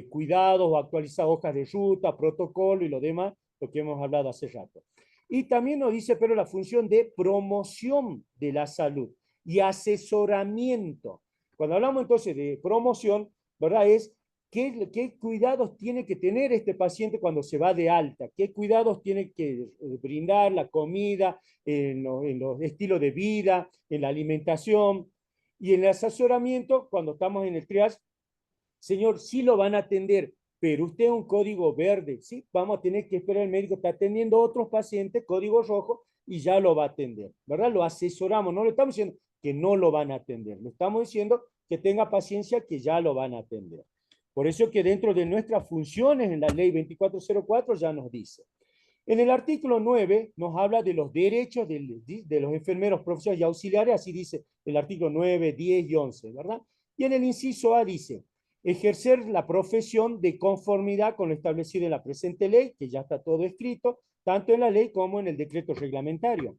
cuidados o actualizar hojas de ruta, protocolo y lo demás, lo que hemos hablado hace rato. Y también nos dice, pero la función de promoción de la salud y asesoramiento. Cuando hablamos entonces de promoción, ¿verdad? Es qué cuidados tiene que tener este paciente cuando se va de alta, qué cuidados tiene que brindar, la comida, en los estilos de vida, en la alimentación. Y en el asesoramiento, cuando estamos en el triage, señor, sí lo van a atender, pero usted es un código verde, ¿sí? Vamos a tener que esperar, el médico está atendiendo a otros pacientes, código rojo, y ya lo va a atender, ¿verdad? Lo asesoramos, no le estamos diciendo que no lo van a atender, le estamos diciendo que tenga paciencia, que ya lo van a atender. Por eso que dentro de nuestras funciones en la ley 2404 ya nos dice. En el artículo 9 nos habla de los derechos de los enfermeros, profesores y auxiliares, así dice el artículo 9, 10 y 11, ¿verdad? Y en el inciso A dice, ejercer la profesión de conformidad con lo establecido en la presente ley, que ya está todo escrito, tanto en la ley como en el decreto reglamentario.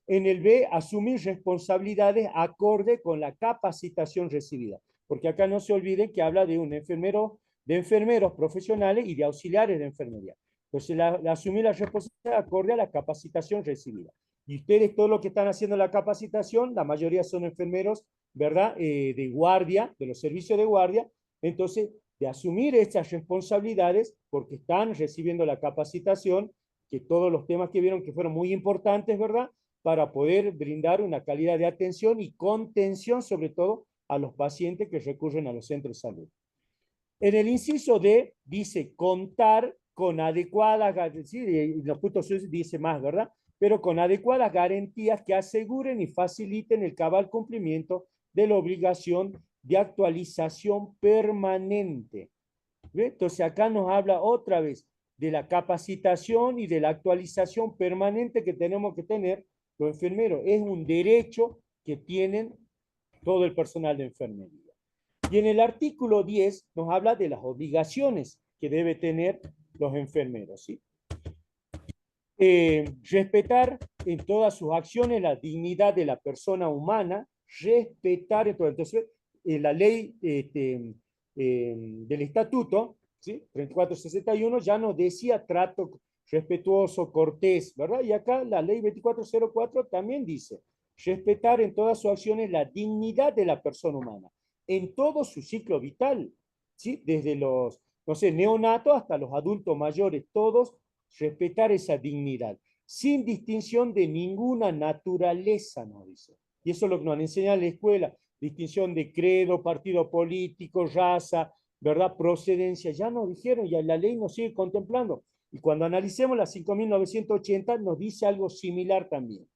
En el B, asumir responsabilidades acorde con la capacitación recibida, porque acá no se olviden que habla de un enfermero, de enfermeros profesionales y de auxiliares de enfermería. Entonces, asumir la responsabilidad acorde a la capacitación recibida. Y ustedes, todo lo que están haciendo la capacitación, la mayoría son enfermeros, ¿verdad?, de guardia, de los servicios de guardia. Entonces, de asumir estas responsabilidades, porque están recibiendo la capacitación, que todos los temas que vieron que fueron muy importantes, ¿verdad?, para poder brindar una calidad de atención y contención, sobre todo, a los pacientes que recurren a los centros de salud. En el inciso D dice contar con adecuadas, sí, y los puntos dice más, ¿verdad?, pero con adecuadas garantías que aseguren y faciliten el cabal cumplimiento de la obligación de actualización permanente. ¿Ve? Entonces acá nos habla otra vez de la capacitación y de la actualización permanente que tenemos que tener los enfermeros. Es un derecho que tienen todo el personal de enfermería. Y en el artículo 10 nos habla de las obligaciones que debe tener los enfermeros, ¿sí? Respetar en todas sus acciones la dignidad de la persona humana, respetar, entonces la ley del estatuto, ¿sí?, 3461, ya nos decía trato respetuoso, cortés, ¿verdad? Y acá la ley 2404 también dice, respetar en todas sus acciones la dignidad de la persona humana, en todo su ciclo vital, ¿sí? Desde los, no sé, neonatos hasta los adultos mayores, todos respetar esa dignidad, sin distinción de ninguna naturaleza, nos dice. Y eso es lo que nos enseña en la escuela, distinción de credo, partido político, raza, ¿verdad?, procedencia, ya nos dijeron, y la ley nos sigue contemplando. Y cuando analicemos la 5.980 nos dice algo similar también.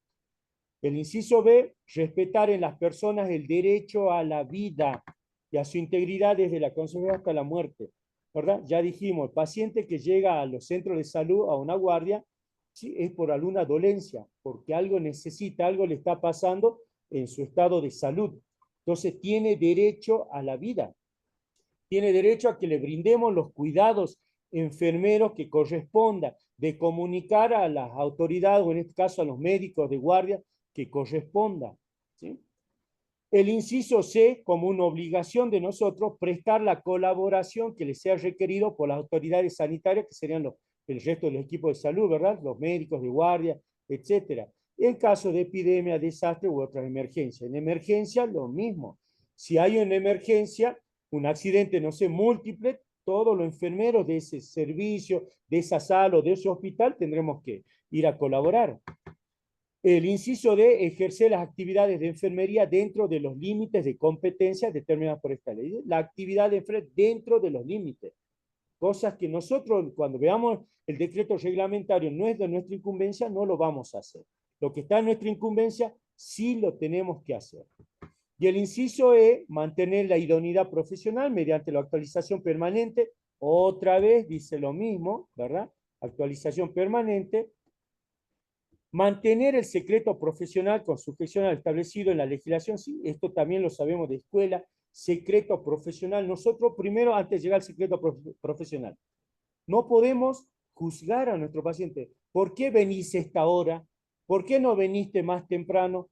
El inciso B, respetar en las personas el derecho a la vida y a su integridad desde la concepción hasta la muerte, ¿verdad? Ya dijimos, el paciente que llega a los centros de salud, a una guardia, ¿sí?, es por alguna dolencia, porque algo necesita, algo le está pasando en su estado de salud. Entonces tiene derecho a la vida, tiene derecho a que le brindemos los cuidados enfermeros que corresponda, de comunicar a las autoridades, o en este caso a los médicos de guardia, que corresponda, ¿sí? El inciso C, como una obligación de nosotros, prestar la colaboración que les sea requerido por las autoridades sanitarias, que serían el resto de los equipos de salud, ¿verdad? Los médicos de guardia, etcétera. En caso de epidemia, desastre u otras emergencias. En emergencia, lo mismo. Si hay una emergencia, un accidente, no sé, múltiple, todos los enfermeros de ese servicio, de esa sala o de ese hospital tendremos que ir a colaborar. El inciso D, ejercer las actividades de enfermería dentro de los límites de competencia determinados por esta ley. La actividad de enfermería dentro de los límites. Cosas que nosotros, cuando veamos el decreto reglamentario, no es de nuestra incumbencia, no lo vamos a hacer. Lo que está en nuestra incumbencia, sí lo tenemos que hacer. Y el inciso E, mantener la idoneidad profesional mediante la actualización permanente. Otra vez dice lo mismo, ¿verdad? Actualización permanente. Mantener el secreto profesional con sujeción al establecido en la legislación. Sí, esto también lo sabemos de escuela. Secreto profesional. Nosotros primero, antes de llegar al secreto profesional, no podemos juzgar a nuestro paciente. ¿Por qué venís a esta hora? ¿Por qué no veniste más temprano?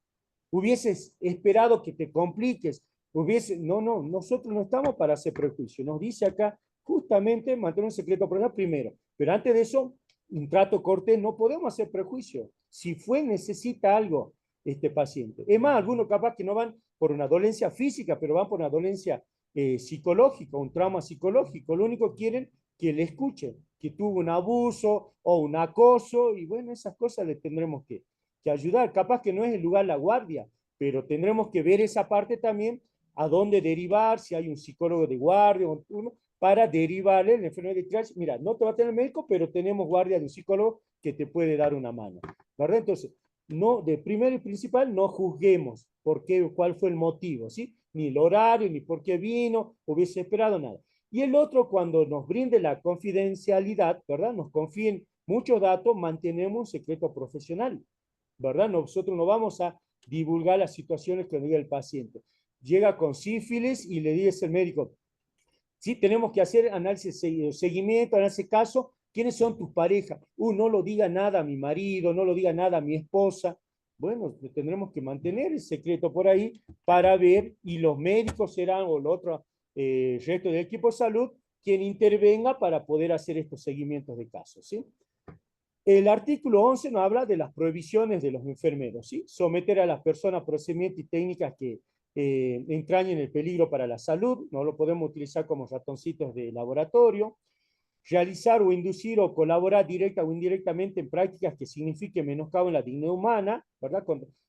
Hubieses esperado que te compliques. No, nosotros no estamos para hacer prejuicio. Nos dice acá justamente mantener un secreto profesional primero. Pero antes de eso, un trato cortés, no podemos hacer prejuicio. Si necesita algo este paciente. Es más, algunos capaz que no van por una dolencia física, pero van por una dolencia psicológica, un trauma psicológico. Lo único que quieren que le escuchen, que tuvo un abuso o un acoso, y bueno, esas cosas le tendremos que ayudar. Capaz que no es el lugar la guardia, pero tendremos que ver esa parte también, a dónde derivar, si hay un psicólogo de guardia, uno, para derivarle la enfermedad de triage. Mira, no te va a tener médico, pero tenemos guardia de un psicólogo que te puede dar una mano, ¿verdad? Entonces, no, de primero y principal, no juzguemos por qué, cuál fue el motivo, ¿sí? Ni el horario, ni por qué vino, hubiese esperado nada. Y el otro, cuando nos brinde la confidencialidad, ¿verdad? Nos confíen muchos datos, mantenemos un secreto profesional, ¿verdad? Nosotros no vamos a divulgar las situaciones que nos diga el paciente. Llega con sífilis y le dice el médico, sí, tenemos que hacer análisis de seguimiento, en ese caso, ¿quiénes son tus parejas? No lo diga nada a mi marido, no lo diga nada a mi esposa. Bueno, tendremos que mantener el secreto por ahí para ver, y los médicos serán, o el otro resto del equipo de salud, quien intervenga para poder hacer estos seguimientos de casos, ¿sí? El artículo 11 nos habla de las prohibiciones de los enfermeros, ¿sí? Someter a las personas a procedimientos y técnicas que entrañen el peligro para la salud, no lo podemos utilizar como ratoncitos de laboratorio. Realizar o inducir o colaborar directa o indirectamente en prácticas que signifiquen menoscabo en la dignidad humana, ¿verdad?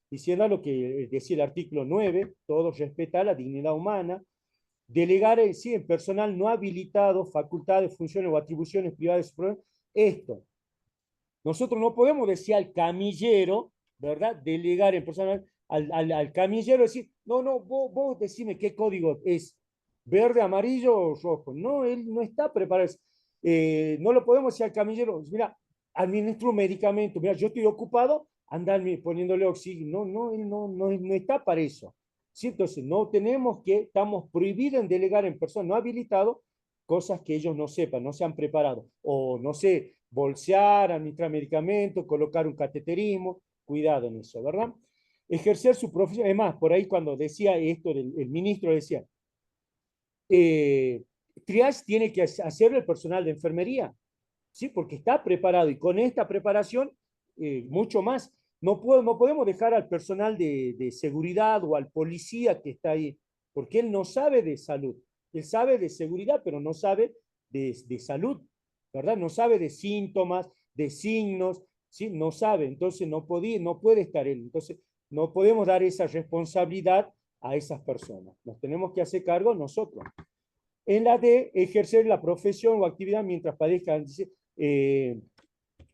Diciendo lo que decía el artículo 9, todos respetar la dignidad humana. Delegar en personal no habilitado facultades, funciones o atribuciones privadas. Esto, nosotros no podemos decir al camillero, ¿verdad? Delegar en personal al camillero, decir, no, vos decime qué código es, verde, amarillo o rojo. No, él no está preparado. No lo podemos decir al camillero, mira, administro un medicamento, mira, yo estoy ocupado, andarme poniéndole oxígeno. No, él no está para eso. ¿Sí? Entonces, estamos prohibidos en delegar en personas no habilitadas cosas que ellos no sepan, no se han preparado, o no sé, bolsear, administrar medicamentos, colocar un cateterismo, cuidado en eso, ¿verdad? Ejercer su profesión, además, por ahí cuando decía esto, el ministro decía, triage tiene que hacerlo el personal de enfermería, ¿sí? Porque está preparado, y con esta preparación, mucho más. No podemos dejar al personal de seguridad o al policía que está ahí, porque él no sabe de salud. Él sabe de seguridad, pero no sabe de salud, ¿verdad? No sabe de síntomas, de signos, ¿sí? No sabe, entonces no puede estar él. Entonces, no podemos dar esa responsabilidad a esas personas. Nos tenemos que hacer cargo nosotros. En la D, ejercer la profesión o actividad mientras padezca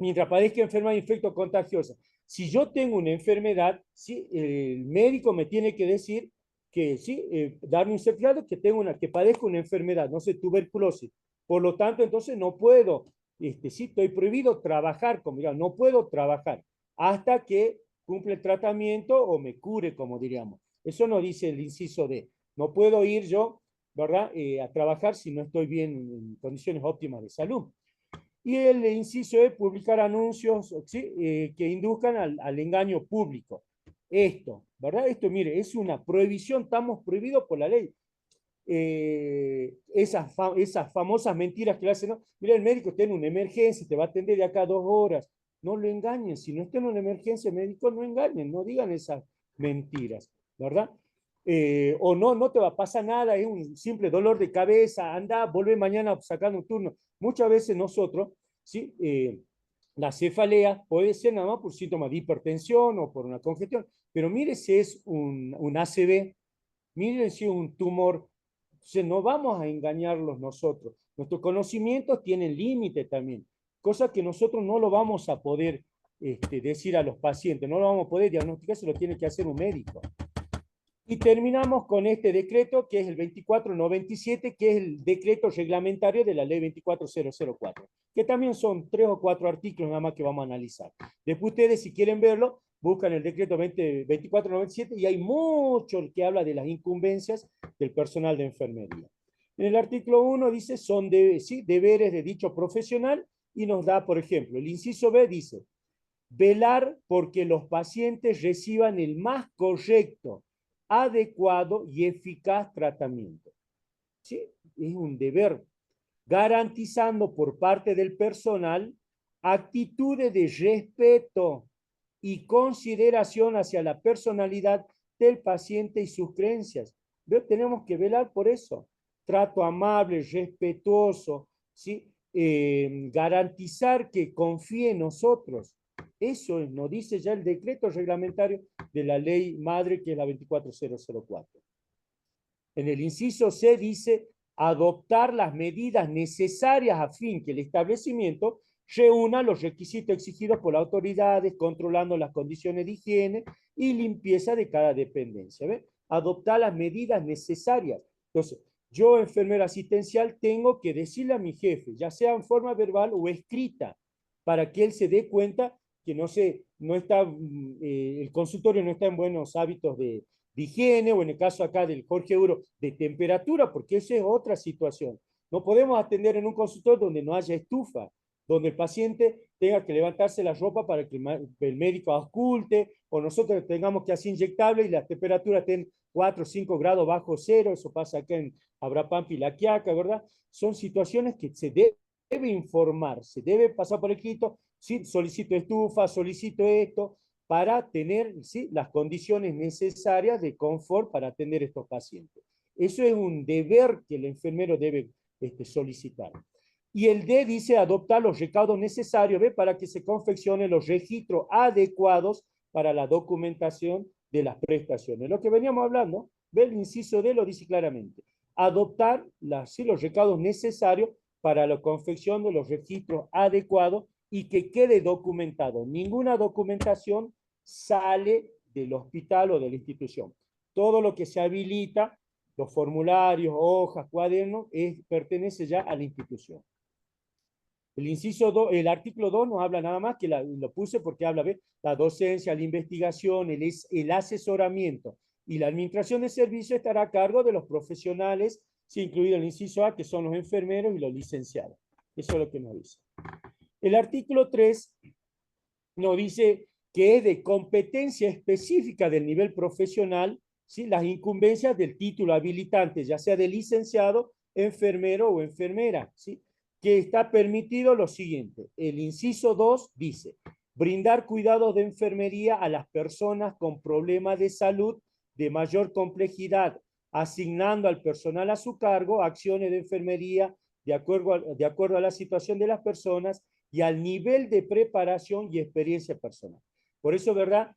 enfermedad infecto contagiosa. Si yo tengo una enfermedad, ¿sí? El médico me tiene que decir que, ¿sí? Darme un certificado que padezco una enfermedad, no sé, tuberculosis. Por lo tanto, entonces no puedo, sí, estoy prohibido trabajar, no puedo trabajar hasta que cumple el tratamiento o me cure, como diríamos. Eso nos dice el inciso D. No puedo ir yo, ¿verdad? A trabajar si no estoy bien en condiciones óptimas de salud. Y el inciso es publicar anuncios, ¿sí? Que induzcan al engaño público. esto, ¿verdad? Esto, mire, es una prohibición, estamos prohibidos por la ley. Esas famosas mentiras que le hacen, ¿no? Mira, el médico está en una emergencia, te va a atender de acá a 2 horas. No lo engañen, si no está en una emergencia médico, no engañen, no digan esas mentiras, ¿verdad? O no, no te va a pasar nada, es un simple dolor de cabeza, anda, vuelve mañana sacando un turno. Muchas veces nosotros, ¿sí? La cefalea puede ser nada más por síntomas de hipertensión o por una congestión, pero mire si es un ACV, mire si es un tumor. Entonces no vamos a engañarlos nosotros. Nuestros conocimientos tienen límite también, cosa que nosotros no lo vamos a poder decir a los pacientes, no lo vamos a poder diagnosticar, se lo tiene que hacer un médico. Y terminamos con este decreto, que es el 2497, que es el decreto reglamentario de la ley 24004, que también son 3 o 4 artículos nada más que vamos a analizar. Después ustedes, si quieren verlo, buscan el decreto 2497 y hay mucho que habla de las incumbencias del personal de enfermería. En el artículo 1 dice, son deberes de dicho profesional y nos da, por ejemplo, el inciso B dice, velar porque los pacientes reciban el más correcto, adecuado y eficaz tratamiento. ¿Sí? Es un deber, garantizando por parte del personal actitudes de respeto y consideración hacia la personalidad del paciente y sus creencias. ¿Ve? Tenemos que velar por eso. Trato amable, respetuoso, ¿sí? Garantizar que confíe en nosotros. Eso nos dice ya el decreto reglamentario de la ley madre, que es la 24004. En el inciso C dice adoptar las medidas necesarias a fin que el establecimiento reúna los requisitos exigidos por las autoridades, controlando las condiciones de higiene y limpieza de cada dependencia. ¿Ve? Adoptar las medidas necesarias. Entonces, yo, enfermera asistencial, tengo que decirle a mi jefe, ya sea en forma verbal o escrita, para que él se dé cuenta que no está, el consultorio no está en buenos hábitos de higiene, o en el caso acá del Jorge Euro, de temperatura, porque esa es otra situación. No podemos atender en un consultorio donde no haya estufa, donde el paciente tenga que levantarse la ropa para que el médico ausculte, o nosotros tengamos que hacer inyectable y la temperatura estén 4 o 5 grados bajo cero. Eso pasa acá en Abrapampa y La Quiaca, ¿verdad? Son situaciones que se debe informar, se debe pasar por escrito, ¿sí? Solicito estufa, solicito esto, para tener, ¿sí?, las condiciones necesarias de confort para atender a estos pacientes. Eso es un deber que el enfermero debe solicitar. Y el D dice adoptar los recaudos necesarios, ¿ve?, para que se confeccionen los registros adecuados para la documentación de las prestaciones. Lo que veníamos hablando, ¿ve? El inciso D lo dice claramente. Adoptar los recaudos necesarios para la confección de los registros adecuados y que quede documentado. Ninguna documentación sale del hospital o de la institución. Todo lo que se habilita, los formularios, hojas, cuadernos, pertenece ya a la institución. El inciso 2, el artículo 2 nos habla nada más, que lo puse porque habla de la docencia, la investigación, el asesoramiento y la administración de servicios estará a cargo de los profesionales, sí, incluido el inciso A, que son los enfermeros y los licenciados. Eso es lo que nos dice. El artículo 3 nos dice que es de competencia específica del nivel profesional, ¿sí?, las incumbencias del título habilitante, ya sea de licenciado, enfermero o enfermera, ¿sí?, que está permitido lo siguiente. El inciso 2 dice, brindar cuidados de enfermería a las personas con problemas de salud de mayor complejidad, asignando al personal a su cargo acciones de enfermería de acuerdo a la situación de las personas y al nivel de preparación y experiencia personal. Por eso, ¿verdad?,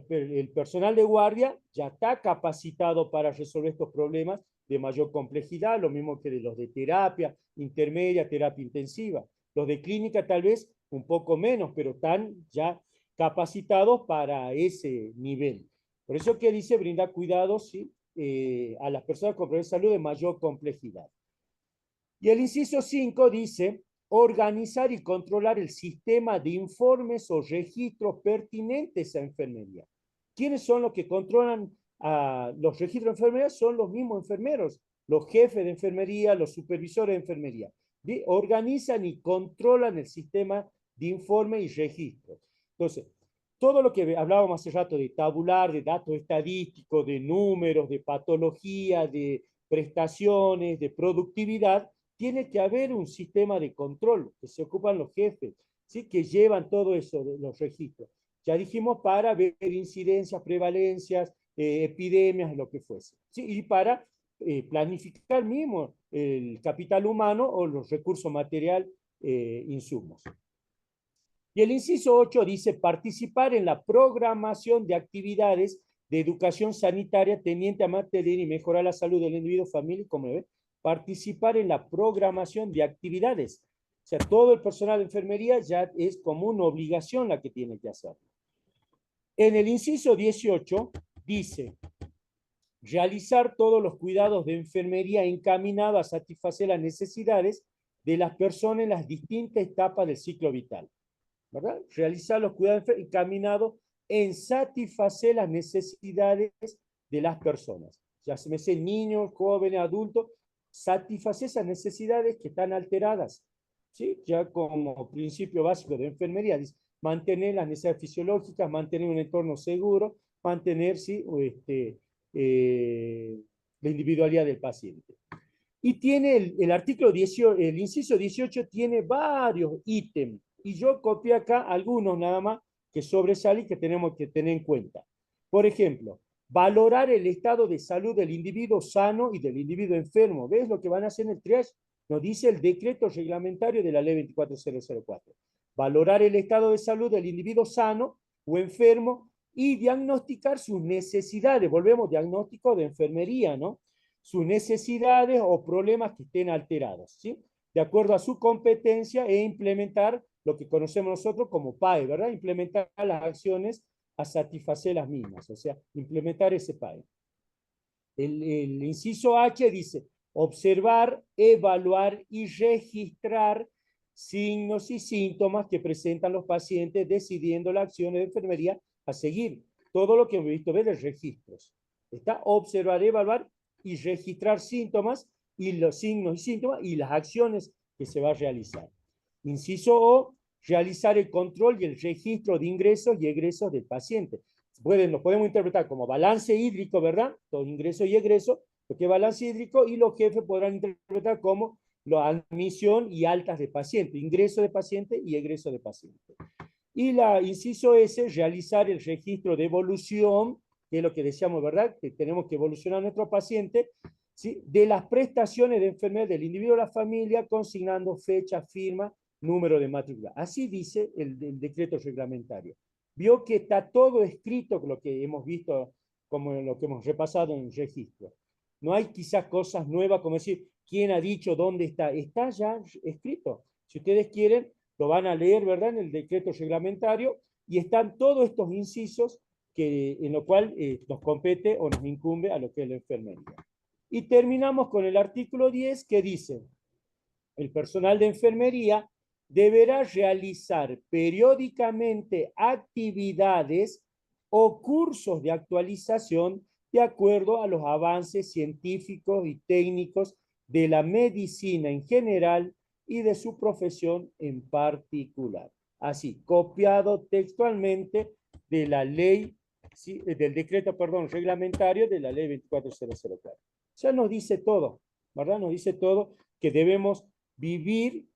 el personal de guardia ya está capacitado para resolver estos problemas de mayor complejidad, lo mismo que los de terapia intermedia, terapia intensiva. Los de clínica tal vez un poco menos, pero están ya capacitados para ese nivel. Por eso que dice brindar cuidados, ¿sí?, a las personas con problemas de salud de mayor complejidad. Y el inciso 5 dice organizar y controlar el sistema de informes o registros pertinentes a enfermería. ¿Quiénes son los que controlan los registros de enfermería? Son los mismos enfermeros, los jefes de enfermería, los supervisores de enfermería. Organizan y controlan el sistema de informe y registros. Entonces, todo lo que hablábamos hace rato de tabular, de datos estadísticos, de números, de patología, de prestaciones, de productividad, tiene que haber un sistema de control que se ocupan los jefes, ¿sí? Que llevan todo eso, de los registros. Ya dijimos para ver incidencias, prevalencias, epidemias, lo que fuese, ¿sí? Y para planificar mismo el capital humano o los recursos material, insumos. Y el inciso 8 dice participar en la programación de actividades de educación sanitaria tendiente a mantener y mejorar la salud del individuo, familia y comunidad. Participar en la programación de actividades. O sea, todo el personal de enfermería ya es como una obligación la que tiene que hacer. En el inciso 18 dice realizar todos los cuidados de enfermería encaminados a satisfacer las necesidades de las personas en las distintas etapas del ciclo vital, ¿verdad? Realizar los cuidados encaminados en satisfacer las necesidades de las personas, ya se me sé niños, jóvenes, adultos, satisfacer esas necesidades que están alteradas, ¿sí? Ya como principio básico de enfermería, dice, mantener las necesidades fisiológicas, mantener un entorno seguro, mantener, ¿sí? La individualidad del paciente. Y tiene el artículo 18, el inciso 18 tiene varios ítems, y yo copié acá algunos nada más que sobresalen y que tenemos que tener en cuenta. Por ejemplo, valorar el estado de salud del individuo sano y del individuo enfermo. ¿Ves lo que van a hacer en el triage? Nos dice el decreto reglamentario de la ley 24004. Valorar el estado de salud del individuo sano o enfermo y diagnosticar sus necesidades. Volvemos, diagnóstico de enfermería, ¿no? Sus necesidades o problemas que estén alterados, ¿sí? De acuerdo a su competencia e implementar lo que conocemos nosotros como PAE, ¿verdad? Implementar las acciones a satisfacer las mismas, o sea, implementar ese PAE. El inciso H dice, observar, evaluar y registrar signos y síntomas que presentan los pacientes decidiendo las acciones de enfermería a seguir. Todo lo que hemos visto ver de registros. Está observar, evaluar y registrar síntomas y los signos y síntomas y las acciones que se va a realizar. Inciso O, realizar el control y el registro de ingresos y egresos del paciente. Lo podemos interpretar como balance hídrico, ¿verdad? Todo ingreso y egreso, lo que es balance hídrico, y los jefes podrán interpretar como la admisión y altas de paciente, ingreso de paciente y egreso de paciente. Y la inciso S, realizar el registro de evolución, que es lo que decíamos, ¿verdad? Que tenemos que evolucionar a nuestro paciente, ¿sí? De las prestaciones de enfermedad del individuo o la familia, consignando fecha, firma, número de matrícula. Así dice el decreto reglamentario. Vio que está todo escrito, lo que hemos visto, como lo que hemos repasado en el registro. No hay quizás cosas nuevas, como decir, ¿quién ha dicho dónde está? Está ya escrito. Si ustedes quieren, lo van a leer, ¿verdad? En el decreto reglamentario, y están todos estos incisos en lo cual nos compete o nos incumbe a lo que es la enfermería. Y terminamos con el artículo 10 que dice, el personal de enfermería deberá realizar periódicamente actividades o cursos de actualización de acuerdo a los avances científicos y técnicos de la medicina en general y de su profesión en particular. Así, copiado textualmente de la ley, ¿sí? Del decreto, perdón, reglamentario de la ley 24004. Ya nos dice todo, ¿verdad? Nos dice todo que debemos vivir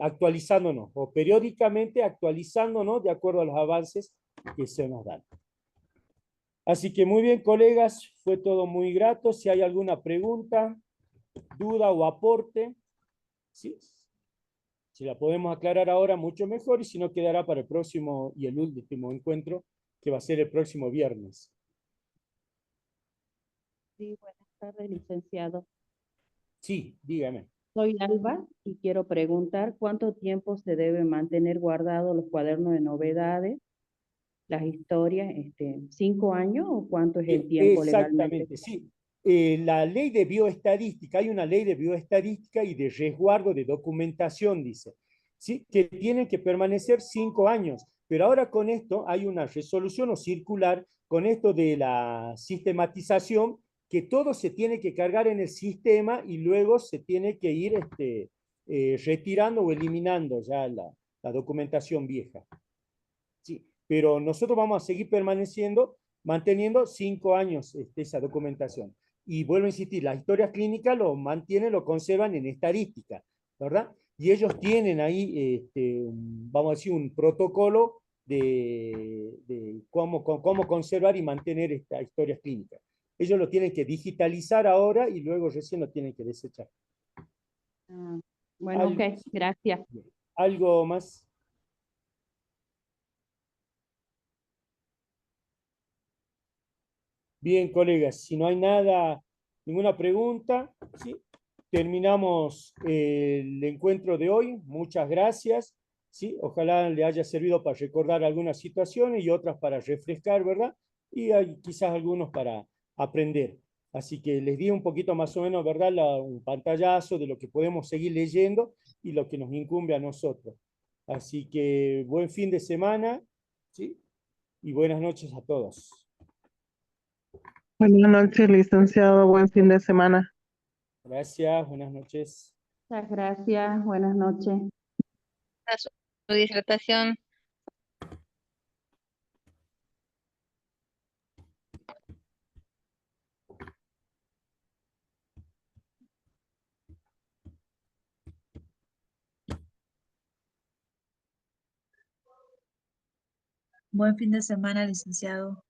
actualizándonos o periódicamente actualizándonos de acuerdo a los avances que se nos dan. Así que muy bien, colegas, fue todo muy grato. Si hay alguna pregunta, duda o aporte, ¿sí? Si la podemos aclarar ahora, mucho mejor, y si no, quedará para el próximo y el último encuentro, que va a ser el próximo viernes. Sí, buenas tardes, licenciado. Sí, dígame. Soy Alba y quiero preguntar cuánto tiempo se debe mantener guardados los cuadernos de novedades, las historias, 5 años o cuánto es el tiempo legalmente. Exactamente, sí. La ley de bioestadística, hay una ley de bioestadística y de resguardo de documentación, dice, ¿sí? Que tienen que permanecer 5 años. Pero ahora con esto hay una resolución o circular con esto de la sistematización, que todo se tiene que cargar en el sistema y luego se tiene que ir retirando o eliminando ya la documentación vieja. Sí. pero nosotros vamos a seguir manteniendo 5 años esa documentación. Y vuelvo a insistir, las historias clínicas lo mantienen, lo conservan en estadística, ¿verdad? Y ellos tienen ahí, vamos a decir, un protocolo de cómo conservar y mantener estas historias clínicas. Ellos lo tienen que digitalizar ahora y luego recién lo tienen que desechar. Ah, bueno, ok, gracias. ¿Algo más? Bien, colegas, si no hay nada, ninguna pregunta, ¿sí? Terminamos el encuentro de hoy. Muchas gracias. ¿Sí? Ojalá le haya servido para recordar algunas situaciones y otras para refrescar, ¿verdad? Y hay quizás algunos para aprender. Así que les di un poquito más o menos, ¿verdad? Un pantallazo de lo que podemos seguir leyendo y lo que nos incumbe a nosotros. Así que buen fin de semana, ¿sí? Y buenas noches a todos. Buenas noches, licenciado. Buen fin de semana. Gracias, buenas noches. Muchas gracias, buenas noches. A su disertación. Buen fin de semana, licenciado.